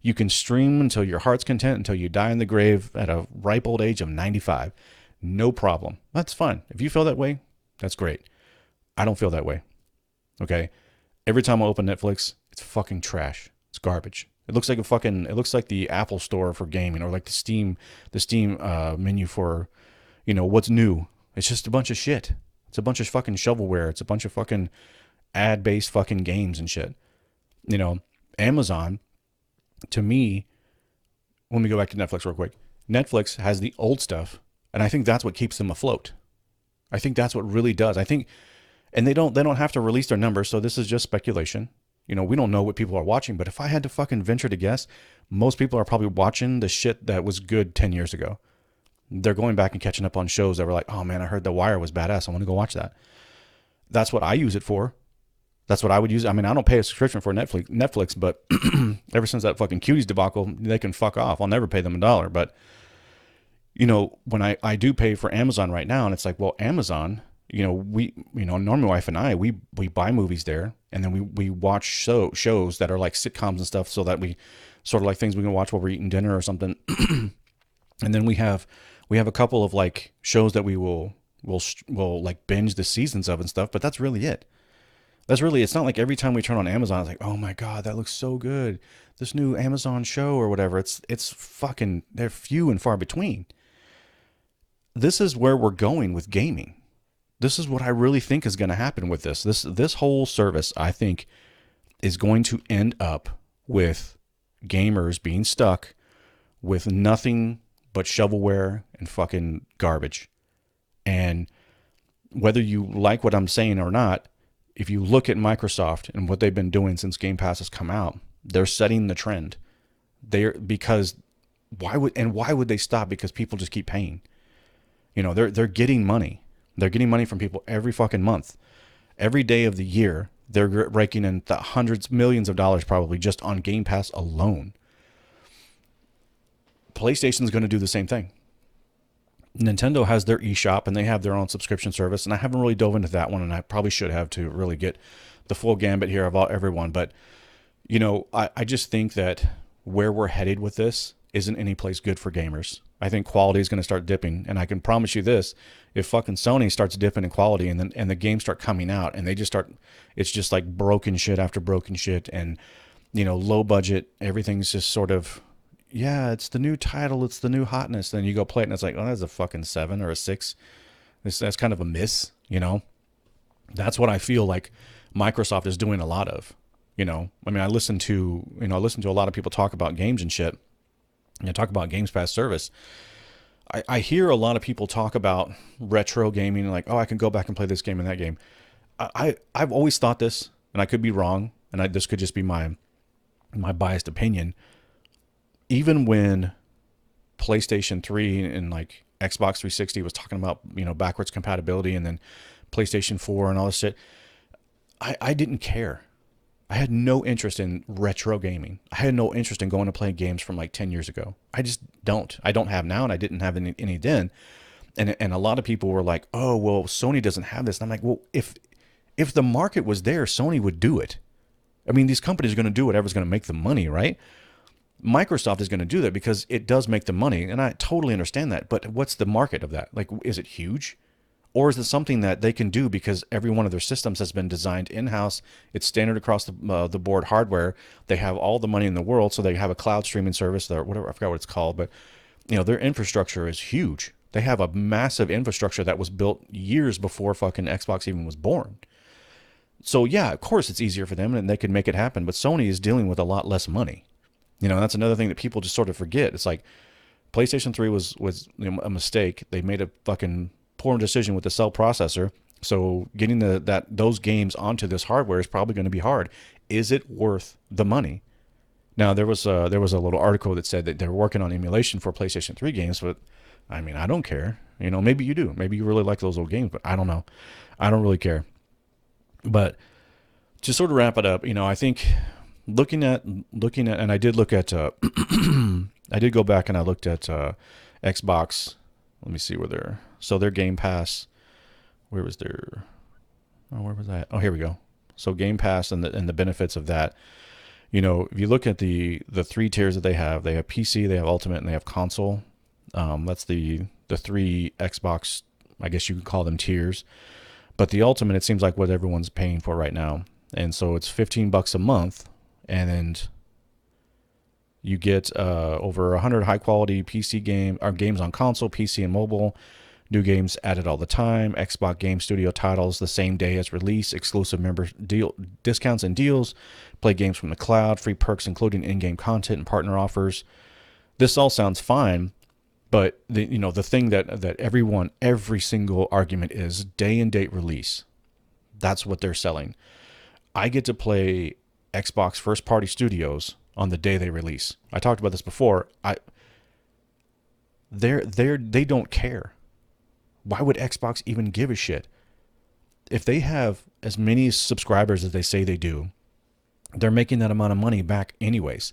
You can stream until your heart's content, until you die in the grave at a ripe old age of 95. No problem. That's fine. If you feel that way, that's great. I don't feel that way. Okay? Every time I open Netflix, it's fucking trash. It's garbage. It looks like the Apple store for gaming, or like the Steam menu for, what's new. It's just a bunch of shit. It's a bunch of fucking shovelware. It's a bunch of fucking ad-based fucking games and shit. Amazon, to me, let me go back to Netflix real quick. Netflix has the old stuff, and I think that's what keeps them afloat. I think that's what really does. And they don't have to release their numbers, so this is just speculation. We don't know what people are watching, but if I had to fucking venture to guess, most people are probably watching the shit that was good 10 years ago. They're going back and catching up on shows that were like, oh man, I heard The Wire was badass. I want to go watch that. That's what I use it for. That's what I would use. I mean, I don't pay a subscription for Netflix, but ever since that fucking Cuties debacle, they can fuck off. I'll never pay them $1. But, when I do pay for Amazon right now, and it's like, well, Amazon, Norman, my wife and I, we buy movies there, and then we watch shows that are like sitcoms and stuff, so that we sort of like things we can watch while we're eating dinner or something. And then we have a couple of like shows that we'll like binge the seasons of and stuff, but that's really it. It's not like every time we turn on Amazon, it's like, oh my God, that looks so good. This new Amazon show or whatever. It's fucking, they're few and far between. This is where we're going with gaming. This is what I really think is going to happen with this. This whole service, I think, is going to end up with gamers being stuck with nothing but shovelware and fucking garbage. And whether you like what I'm saying or not, if you look at Microsoft and what they've been doing since Game Pass has come out, they're setting the trend. Because why would they stop? Because people just keep paying. They're getting money. They're getting money from people every fucking month. Every day of the year, they're raking in the hundreds, millions of dollars probably just on Game Pass alone. PlayStation's going to do the same thing. Nintendo has their eShop, and they have their own subscription service, and I haven't really dove into that one, and I probably should have to really get the full gambit here of everyone. But, I just think that where we're headed with this isn't any place good for gamers. I think quality is going to start dipping, and I can promise you this: if fucking Sony starts dipping in quality, and the games start coming out, and they just start, it's just like broken shit after broken shit, and low budget, everything's just sort of, yeah, it's the new title, it's the new hotness. Then you go play it, and it's like, oh, that's a fucking 7 or a 6. That's kind of a miss, That's what I feel like Microsoft is doing a lot of. I listen to a lot of people talk about games and shit. Talk about Games Pass service. I hear a lot of people talk about retro gaming, like, oh, I can go back and play this game and that game. I've always thought this, and I could be wrong, and this could just be my biased opinion. Even when PlayStation 3 and like Xbox 360 was talking about, backwards compatibility, and then PlayStation 4 and all this shit. I didn't care. I had no interest in retro gaming. I had no interest in going to play games from like 10 years ago. I just don't. I don't have now, and I didn't have any then. And a lot of people were like, "Oh, well, Sony doesn't have this." And I'm like, "Well, if the market was there, Sony would do it. I mean, these companies are going to do whatever's going to make them money, right? Microsoft is going to do that because it does make them money, and I totally understand that. But what's the market of that? Like, is it huge? Or is it something that they can do because every one of their systems has been designed in-house? It's standard across the board hardware. They have all the money in the world, so they have a cloud streaming service or whatever. I forgot what it's called, but their infrastructure is huge. They have a massive infrastructure that was built years before fucking Xbox even was born. So yeah, of course it's easier for them and they can make it happen. But Sony is dealing with a lot less money. That's another thing that people just sort of forget. It's like PlayStation 3 was a mistake. They made a fucking poor decision with the cell processor. So getting those games onto this hardware is probably going to be hard. Is it worth the money? Now there was a little article that said that they're working on emulation for PlayStation 3 games, but I mean, I don't care. Maybe you do. Maybe you really like those old games, but I don't know. I don't really care. But to sort of wrap it up, I think looking at, and I did look at, I did go back and I looked at Xbox. Let me see where their Game Pass. Where was that? Oh, here we go. So Game Pass and the benefits of that. If you look at the three tiers that they have PC, they have Ultimate, and they have Console. That's the three Xbox, I guess you could call them tiers. But the Ultimate, it seems like what everyone's paying for right now. And so it's $15 a month, and you get over 100 high quality PC games on console, PC, and mobile. New games added all the time. Xbox Game Studio titles the same day as release. Exclusive member discounts and deals. Play games from the cloud. Free perks including in-game content and partner offers. This all sounds fine, but the thing that every single argument is day and date release. That's what they're selling. I get to play Xbox first party studios on the day they release. I talked about this before. They don't care. Why would Xbox even give a shit? If they have as many subscribers as they say they do, they're making that amount of money back anyways.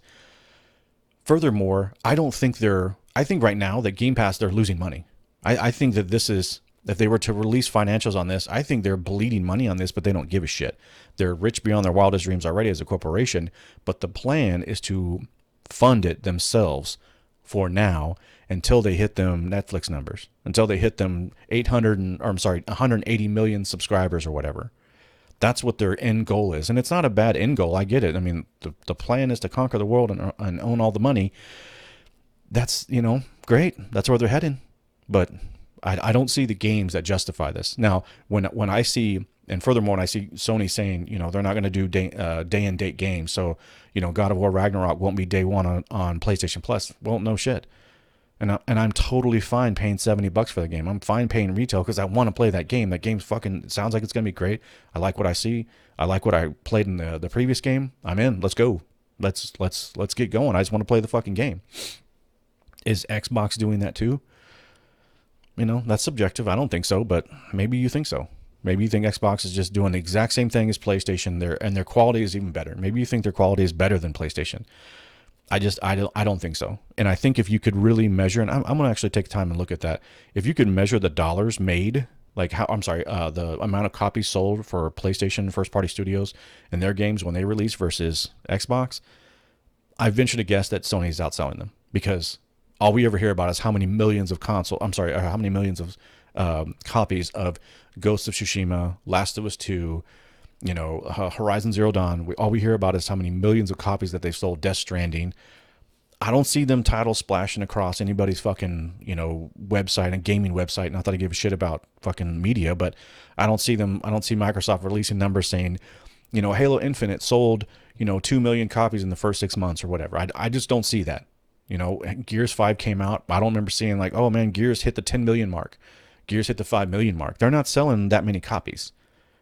Furthermore, I think right now that Game Pass, they're losing money. I think that if they were to release financials on this, I think they're bleeding money on this, but they don't give a shit. They're rich beyond their wildest dreams already as a corporation, but the plan is to fund it themselves for now until they hit them Netflix numbers, until they hit them 180 million subscribers or whatever. That's what their end goal is. And it's not a bad end goal. I get it. I mean, the plan is to conquer the world and own all the money. That's, great. That's where they're heading. But I don't see the games that justify this. Now, when I see, and furthermore, when I see Sony saying, they're not going to do day and date games. So, God of War Ragnarok won't be day one on PlayStation Plus. Well, no shit. And I'm totally fine paying $70 for the game. I'm fine paying retail because I want to play that game. That game fucking sounds like it's going to be great. I like what I see. I like what I played in the previous game. I'm in. Let's go. Let's get going. I just want to play the fucking game. Is Xbox doing that too? That's subjective. I don't think so, but maybe you think so. Maybe you think Xbox is just doing the exact same thing as PlayStation and their quality is even better. Maybe you think their quality is better than PlayStation. I don't think so. And I think if you could really measure, and I'm going to actually take time and look at that. If you could measure the dollars made, the amount of copies sold for PlayStation first party studios and their games when they release versus Xbox, I venture to guess that Sony's outselling them, because all we ever hear about is how many millions of copies of Ghost of Tsushima, Last of Us 2, Horizon Zero Dawn. All we hear about is how many millions of copies that they've sold. Death Stranding. I don't see them titles splashing across anybody's fucking, website and gaming website. Not that I give a shit about fucking media, but I don't see Microsoft releasing numbers saying, Halo Infinite sold, 2 million copies in the first 6 months or whatever. I just don't see that. Gears 5 came out. I don't remember seeing like, oh man, Gears hit the 10 million mark. Gears hit the 5 million mark. They're not selling that many copies,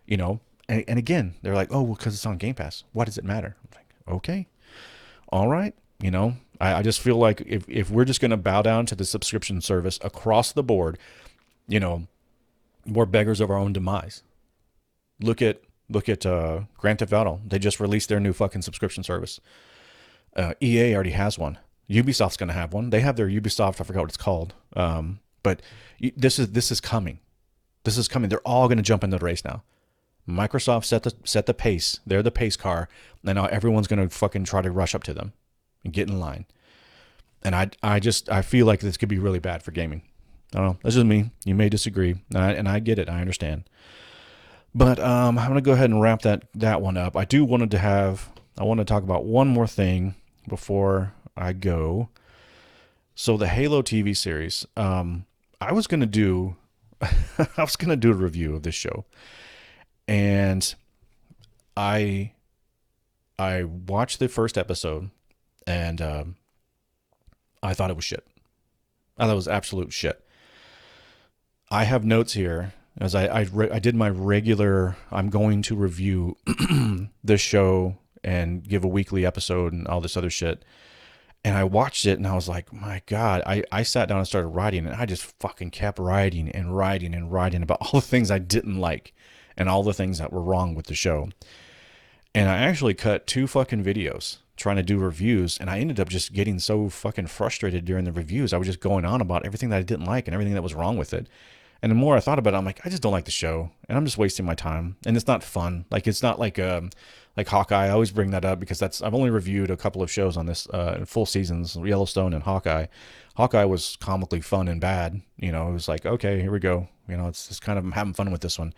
And again, they're like, oh, well, because it's on Game Pass. Why does it matter? I'm like, okay, all right. I just feel like if we're just going to bow down to the subscription service across the board, you know, we're beggars of our own demise. Look at Grand Theft Auto. They just released their new fucking subscription service. EA already has one. Ubisoft's going to have one. They have their Ubisoft. I forgot what it's called. But this is coming. This is coming. They're all going to jump into the race now. Microsoft set the pace. They're the pace car, and now everyone's going to fucking try to rush up to them and get in line. And I feel like this could be really bad for gaming. I don't know. That's just me. You may disagree, and I get it. I understand. But I'm going to go ahead and wrap that one up. I want to talk about one more thing before I go. So the Halo TV series, I was going to do a review of this show. And I watched the first episode, and I thought it was shit. I thought it was absolute shit. I have notes here as I did my regular. I'm going to review this show and give a weekly episode and all this other shit. And I watched it and I was like, my God, I sat down and started writing, and I just fucking kept writing and writing and writing about all the things I didn't like and all the things that were wrong with the show. And I actually cut 2 fucking videos trying to do reviews, and I ended up just getting so fucking frustrated during the reviews. I was just going on about everything that I didn't like and everything that was wrong with it. And the more I thought about it, I'm like, I just don't like the show, and I'm just wasting my time, and it's not fun. Like, it's not like Hawkeye. I always bring that up because I've only reviewed a couple of shows on this full seasons, Yellowstone and Hawkeye. Hawkeye was comically fun and bad. You know, it was like, okay, here we go. You know, it's just kind of having fun with this one.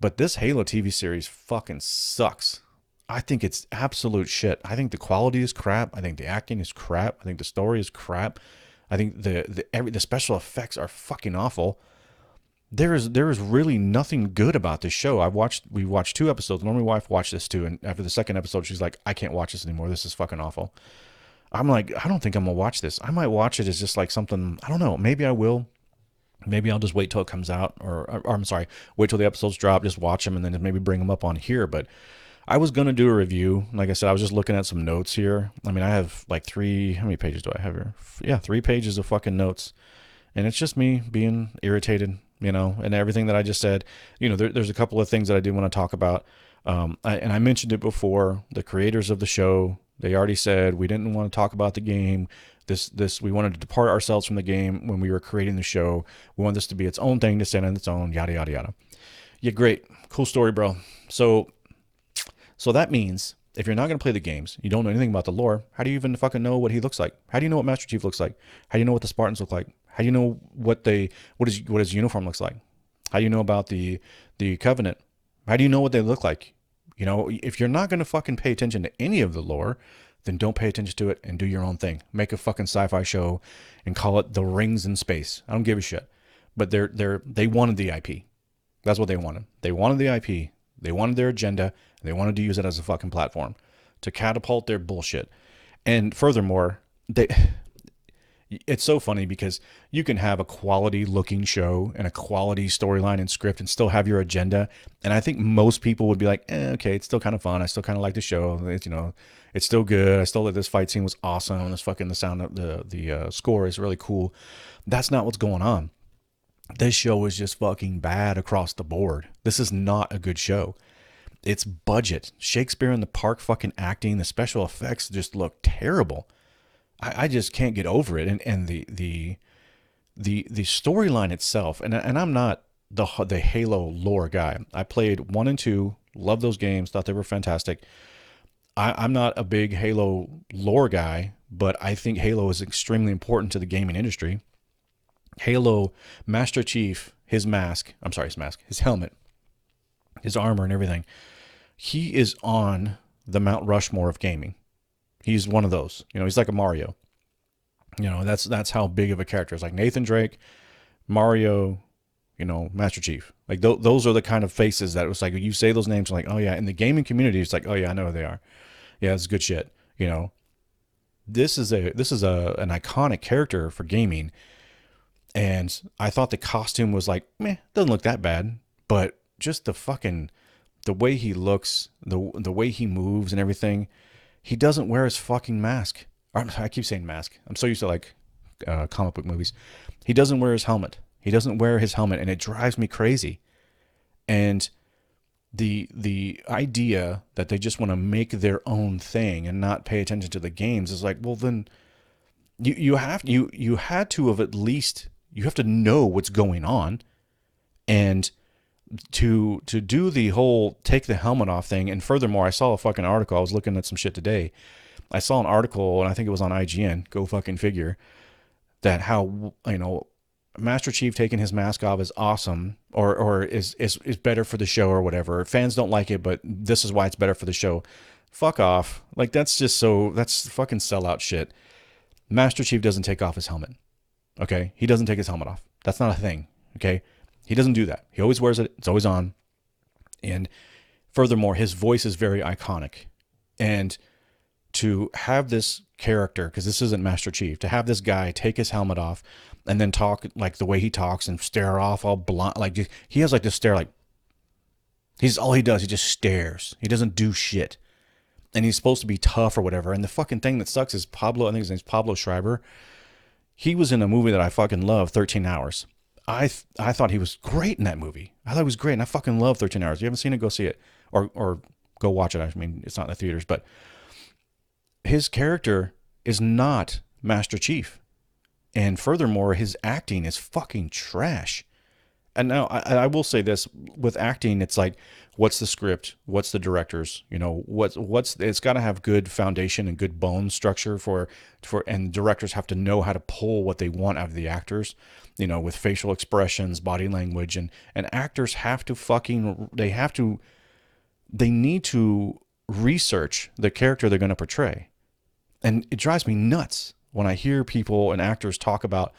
But this Halo TV series fucking sucks. I think it's absolute shit. I think the quality is crap. I think the acting is crap. I think the story is crap. I think the special effects are fucking awful. There is really nothing good about this show. We watched 2 episodes. Normally, my wife watched this too, and after the second episode, she's like, I can't watch this anymore. This is fucking awful. I'm like, I don't think I'm gonna watch this. I might watch it as just like something. I don't know. Maybe I will. Maybe I'll just wait till it comes out, or I'm sorry, wait till the episodes drop, just watch them, and then maybe bring them up on here. But I was going to do a review. Like I said, I was just looking at some notes here. I mean, I have like how many pages do I have here? Yeah, 3 pages of fucking notes. And it's just me being irritated, you know, and everything that I just said. You know, there's a couple of things that I do want to talk about. And I mentioned it before, the creators of the show, they already said we didn't want to talk about the game. We wanted to depart ourselves from the game when we were creating the show. We want this to be its own thing, to stand on its own, yada, yada, yada. Yeah, great. Cool story, bro. So that means if you're not going to play the games, you don't know anything about the lore, how do you even fucking know what he looks like? How do you know what Master Chief looks like? How do you know what the Spartans look like? How do you know what his uniform looks like? How do you know about the Covenant? How do you know what they look like? You know, if you're not going to fucking pay attention to any of the lore, then don't pay attention to it and do your own thing. Make a fucking sci-fi show and call it The Rings in Space. I don't give a shit. But they wanted the IP. That's what they wanted. They wanted the IP. They wanted their agenda, and they wanted to use it as a fucking platform to catapult their bullshit. And furthermore, it's so funny because you can have a quality looking show and a quality storyline and script and still have your agenda. And I think most people would be like, okay, it's still kind of fun. I still kind of like the show. It's, you know, it's still good. I still like this fight scene was awesome. The sound of the score is really cool. That's not what's going on. This show is just fucking bad across the board. This is not a good show. It's budget. Shakespeare in the Park fucking acting. The special effects just look terrible. I just can't get over it. And the storyline itself, and I'm not the Halo lore guy. I played 1 and 2, loved those games, thought they were fantastic. I'm not a big Halo lore guy, but I think Halo is extremely important to the gaming industry. Halo, Master Chief, his helmet, his armor and everything. He is on the Mount Rushmore of gaming. He's one of those. You know, he's like a Mario. You know, that's how big of a character. It's like Nathan Drake, Mario, you know, Master Chief. Like those are the kind of faces that it was like, you say those names, like, oh yeah, in the gaming community, it's like, oh yeah, I know who they are. Yeah, it's good shit. You know, this is an iconic character for gaming. And I thought the costume was like, doesn't look that bad. But just the way he looks, the way he moves and everything, he doesn't wear his fucking mask. I keep saying mask. I'm so used to like comic book movies. He doesn't wear his helmet. He doesn't wear his helmet, and it drives me crazy. And the idea that they just want to make their own thing and not pay attention to the games is like, well, then you had to have at least, you have to know what's going on, and to do the whole take the helmet off thing. And furthermore, I saw a fucking article. I was looking at some shit today. I saw an article, and I think it was on IGN. Go fucking figure. That how, Master Chief taking his mask off is awesome, or is better for the show or whatever. Fans don't like it, but this is why it's better for the show. Fuck off. Like, that's fucking sellout shit. Master Chief doesn't take off his helmet. Okay? He doesn't take his helmet off. That's not a thing. Okay? He doesn't do that. He always wears it. It's always on. And furthermore, his voice is very iconic. And to have this character, because this isn't Master Chief, to have this guy take his helmet off and then talk like the way he talks and stare off all blind, like he has like this stare, like he's all he does. He just stares. He doesn't do shit. And he's supposed to be tough or whatever. And the fucking thing that sucks is Pablo, I think his name's Pablo Schreiber. He was in a movie that I fucking love, 13 Hours. I thought he was great in that movie. I thought he was great, and I fucking love 13 Hours. If you haven't seen it, go see it. Or go watch it. I mean, it's not in the theaters, but his character is not Master Chief. And furthermore, his acting is fucking trash. And now I will say this, with acting, it's like, what's the script? What's the directors? What's it's got to have good foundation and good bone structure and directors have to know how to pull what they want out of the actors, with facial expressions, body language, and actors have to they need to research the character they're going to portray. And it drives me nuts when I hear people and actors talk about,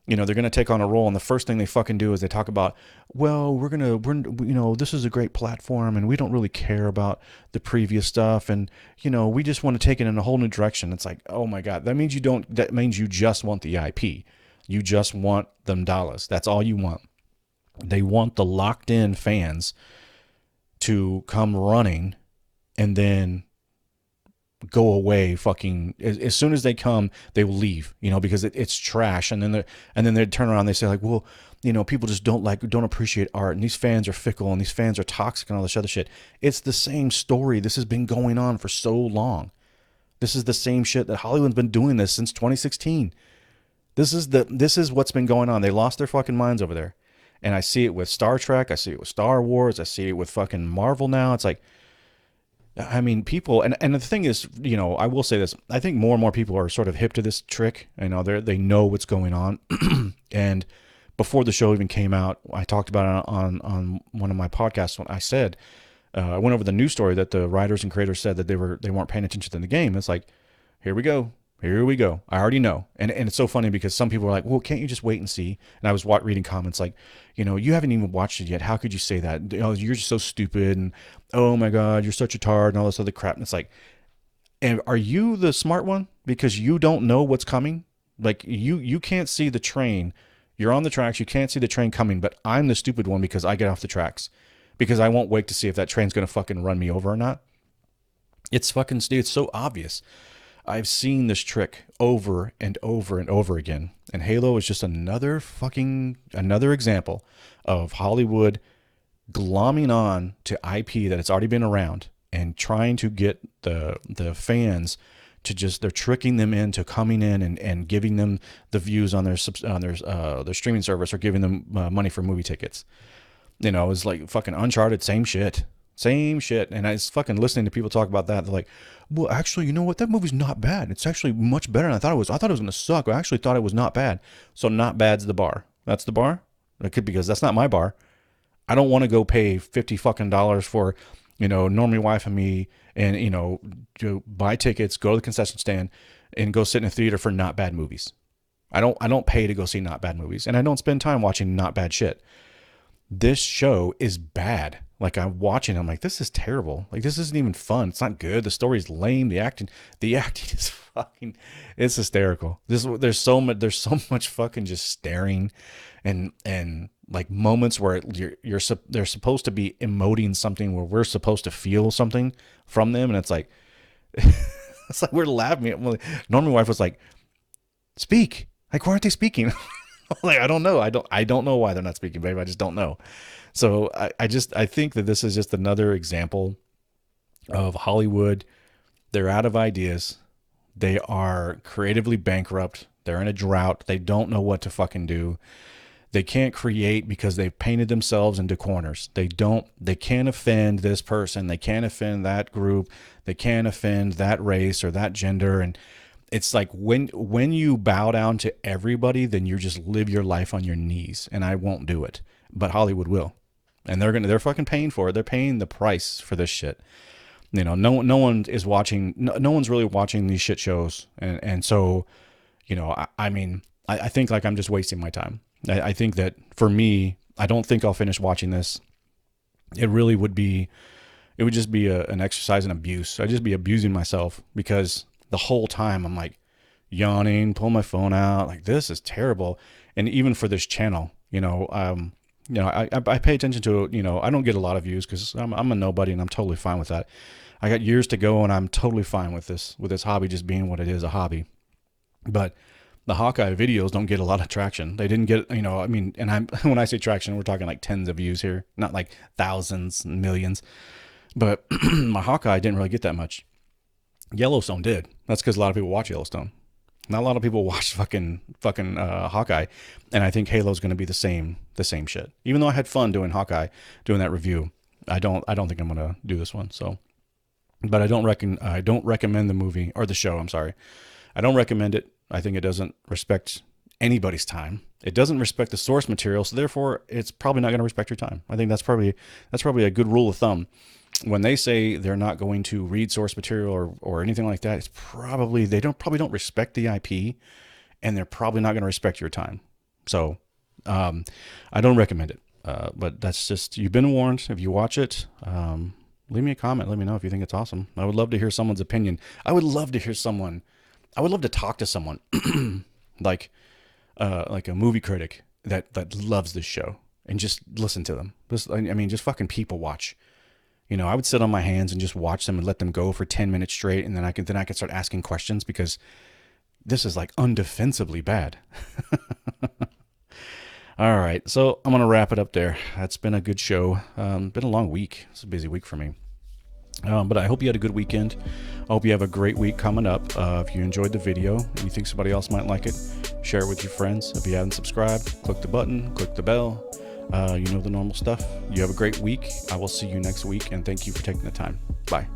they're going to take on a role, and the first thing they fucking do is they talk about, well, this is a great platform, and we don't really care about the previous stuff, and, we just want to take it in a whole new direction. It's like, oh my God, that means you just want the IP. You just want them dollars. That's all you want. They want the locked in fans to come running and then go away fucking as soon as they come, they will leave, because it's trash. And then they turn around and they say like, well, people just don't appreciate art, and these fans are fickle, and these fans are toxic, and all this other shit. It's the same story. This has been going on for so long. This is the same shit that Hollywood's been doing this since 2016. This is what's been going on. They lost their fucking minds over there. And I see it with Star Trek, I see it with Star Wars, I see it with fucking Marvel now. It's like, I mean, people, and the thing is, I will say this, I think more and more people are sort of hip to this trick. They know what's going on. And before the show even came out, I talked about it on one of my podcasts when I said, I went over the news story that the writers and creators said that they weren't paying attention to the game. It's like, here we go. I already know. And it's so funny because some people are like, well, can't you just wait and see? And I was reading comments like, you haven't even watched it yet. How could you say that? You're just so stupid. And oh my God, you're such a tard and all this other crap. And it's like, and are you the smart one? Because you don't know what's coming? Like you can't see the train. You're on the tracks. You can't see the train coming, but I'm the stupid one because I get off the tracks because I won't wait to see if that train's going to fucking run me over or not. It's so obvious. I've seen this trick over and over and over again. And Halo is just another example of Hollywood glomming on to IP that it's already been around and trying to get the fans to they're tricking them into coming in and giving them the views on their streaming service, or giving them money for movie tickets. It's like fucking Uncharted, same shit. And I was fucking listening to people talk about that. They're like, well, actually, you know what? That movie's not bad. It's actually much better than I thought it was. I thought it was going to suck. I actually thought it was not bad. So not bad's the bar. That's the bar? It could, because that's not my bar. I don't want to go pay $50 fucking for, Normie wife and me, and, to buy tickets, go to the concession stand, and go sit in a theater for not bad movies. I don't pay to go see not bad movies, and I don't spend time watching not bad shit. This show is bad. Like, I'm watching, I'm like, this is terrible. Like, this isn't even fun. It's not good. The story's lame. The acting is fucking, it's hysterical. There's so much fucking just staring, and like moments where they're supposed to be emoting something, where we're supposed to feel something from them, and it's like, It's like we're laughing. Normally, my wife was like, "Speak." Like, why aren't they speaking? Like, I don't know. I don't know why they're not speaking, babe. I just don't know. So I think that this is just another example of Hollywood. They're out of ideas. They are creatively bankrupt. They're in a drought. They don't know what to fucking do. They can't create because they've painted themselves into corners. They can't offend this person. They can't offend that group. They can't offend that race or that gender. And it's like when you bow down to everybody, then you just live your life on your knees. And I won't do it, but Hollywood will. And they're fucking paying for it. They're paying the price for this shit. You know, no one is watching. No one's really watching these shit shows. And so, you know, I mean, I think like I'm just wasting my time. I think that for me, I don't think I'll finish watching this. It really would just be an exercise in abuse. I'd just be abusing myself because the whole time I'm like yawning, pull my phone out, like this is terrible. And even for this channel, I pay attention to, I don't get a lot of views because I'm a nobody and I'm totally fine with that. I got years to go and I'm totally fine with this hobby just being what it is, a hobby. But the Hawkeye videos don't get a lot of traction. They didn't get, and when I say traction, we're talking like tens of views here, not like thousands and millions. But my Hawkeye didn't really get that much. Yellowstone did. That's because a lot of people watch Yellowstone. Not a lot of people watch fucking Hawkeye, and I think Halo's going to be the same shit. Even though I had fun doing Hawkeye, doing that review, I don't think I'm going to do this one. So, but I don't recommend the movie or the show. I'm sorry, I don't recommend it. I think it doesn't respect anybody's time. It doesn't respect the source material, so therefore it's probably not going to respect your time. I think that's probably a good rule of thumb. When they say they're not going to read source material or anything like that, it's probably they don't respect the IP, and they're probably not going to respect your time. So I don't recommend it. But that's just, you've been warned. If you watch it, leave me a comment. Let me know if you think it's awesome. I would love to hear someone's opinion. I would love to talk to someone like a movie critic that loves this show and just listen to them. Just fucking people watch. I would sit on my hands and just watch them and let them go for 10 minutes straight. And then I could start asking questions because this is like undefensibly bad. All right. So I'm going to wrap it up there. That's been a good show. Been a long week. It's a busy week for me. But I hope you had a good weekend. I hope you have a great week coming up. If you enjoyed the video and you think somebody else might like it, share it with your friends. If you haven't subscribed, click the button, click the bell. The normal stuff. You have a great week. I will see you next week, and thank you for taking the time. Bye.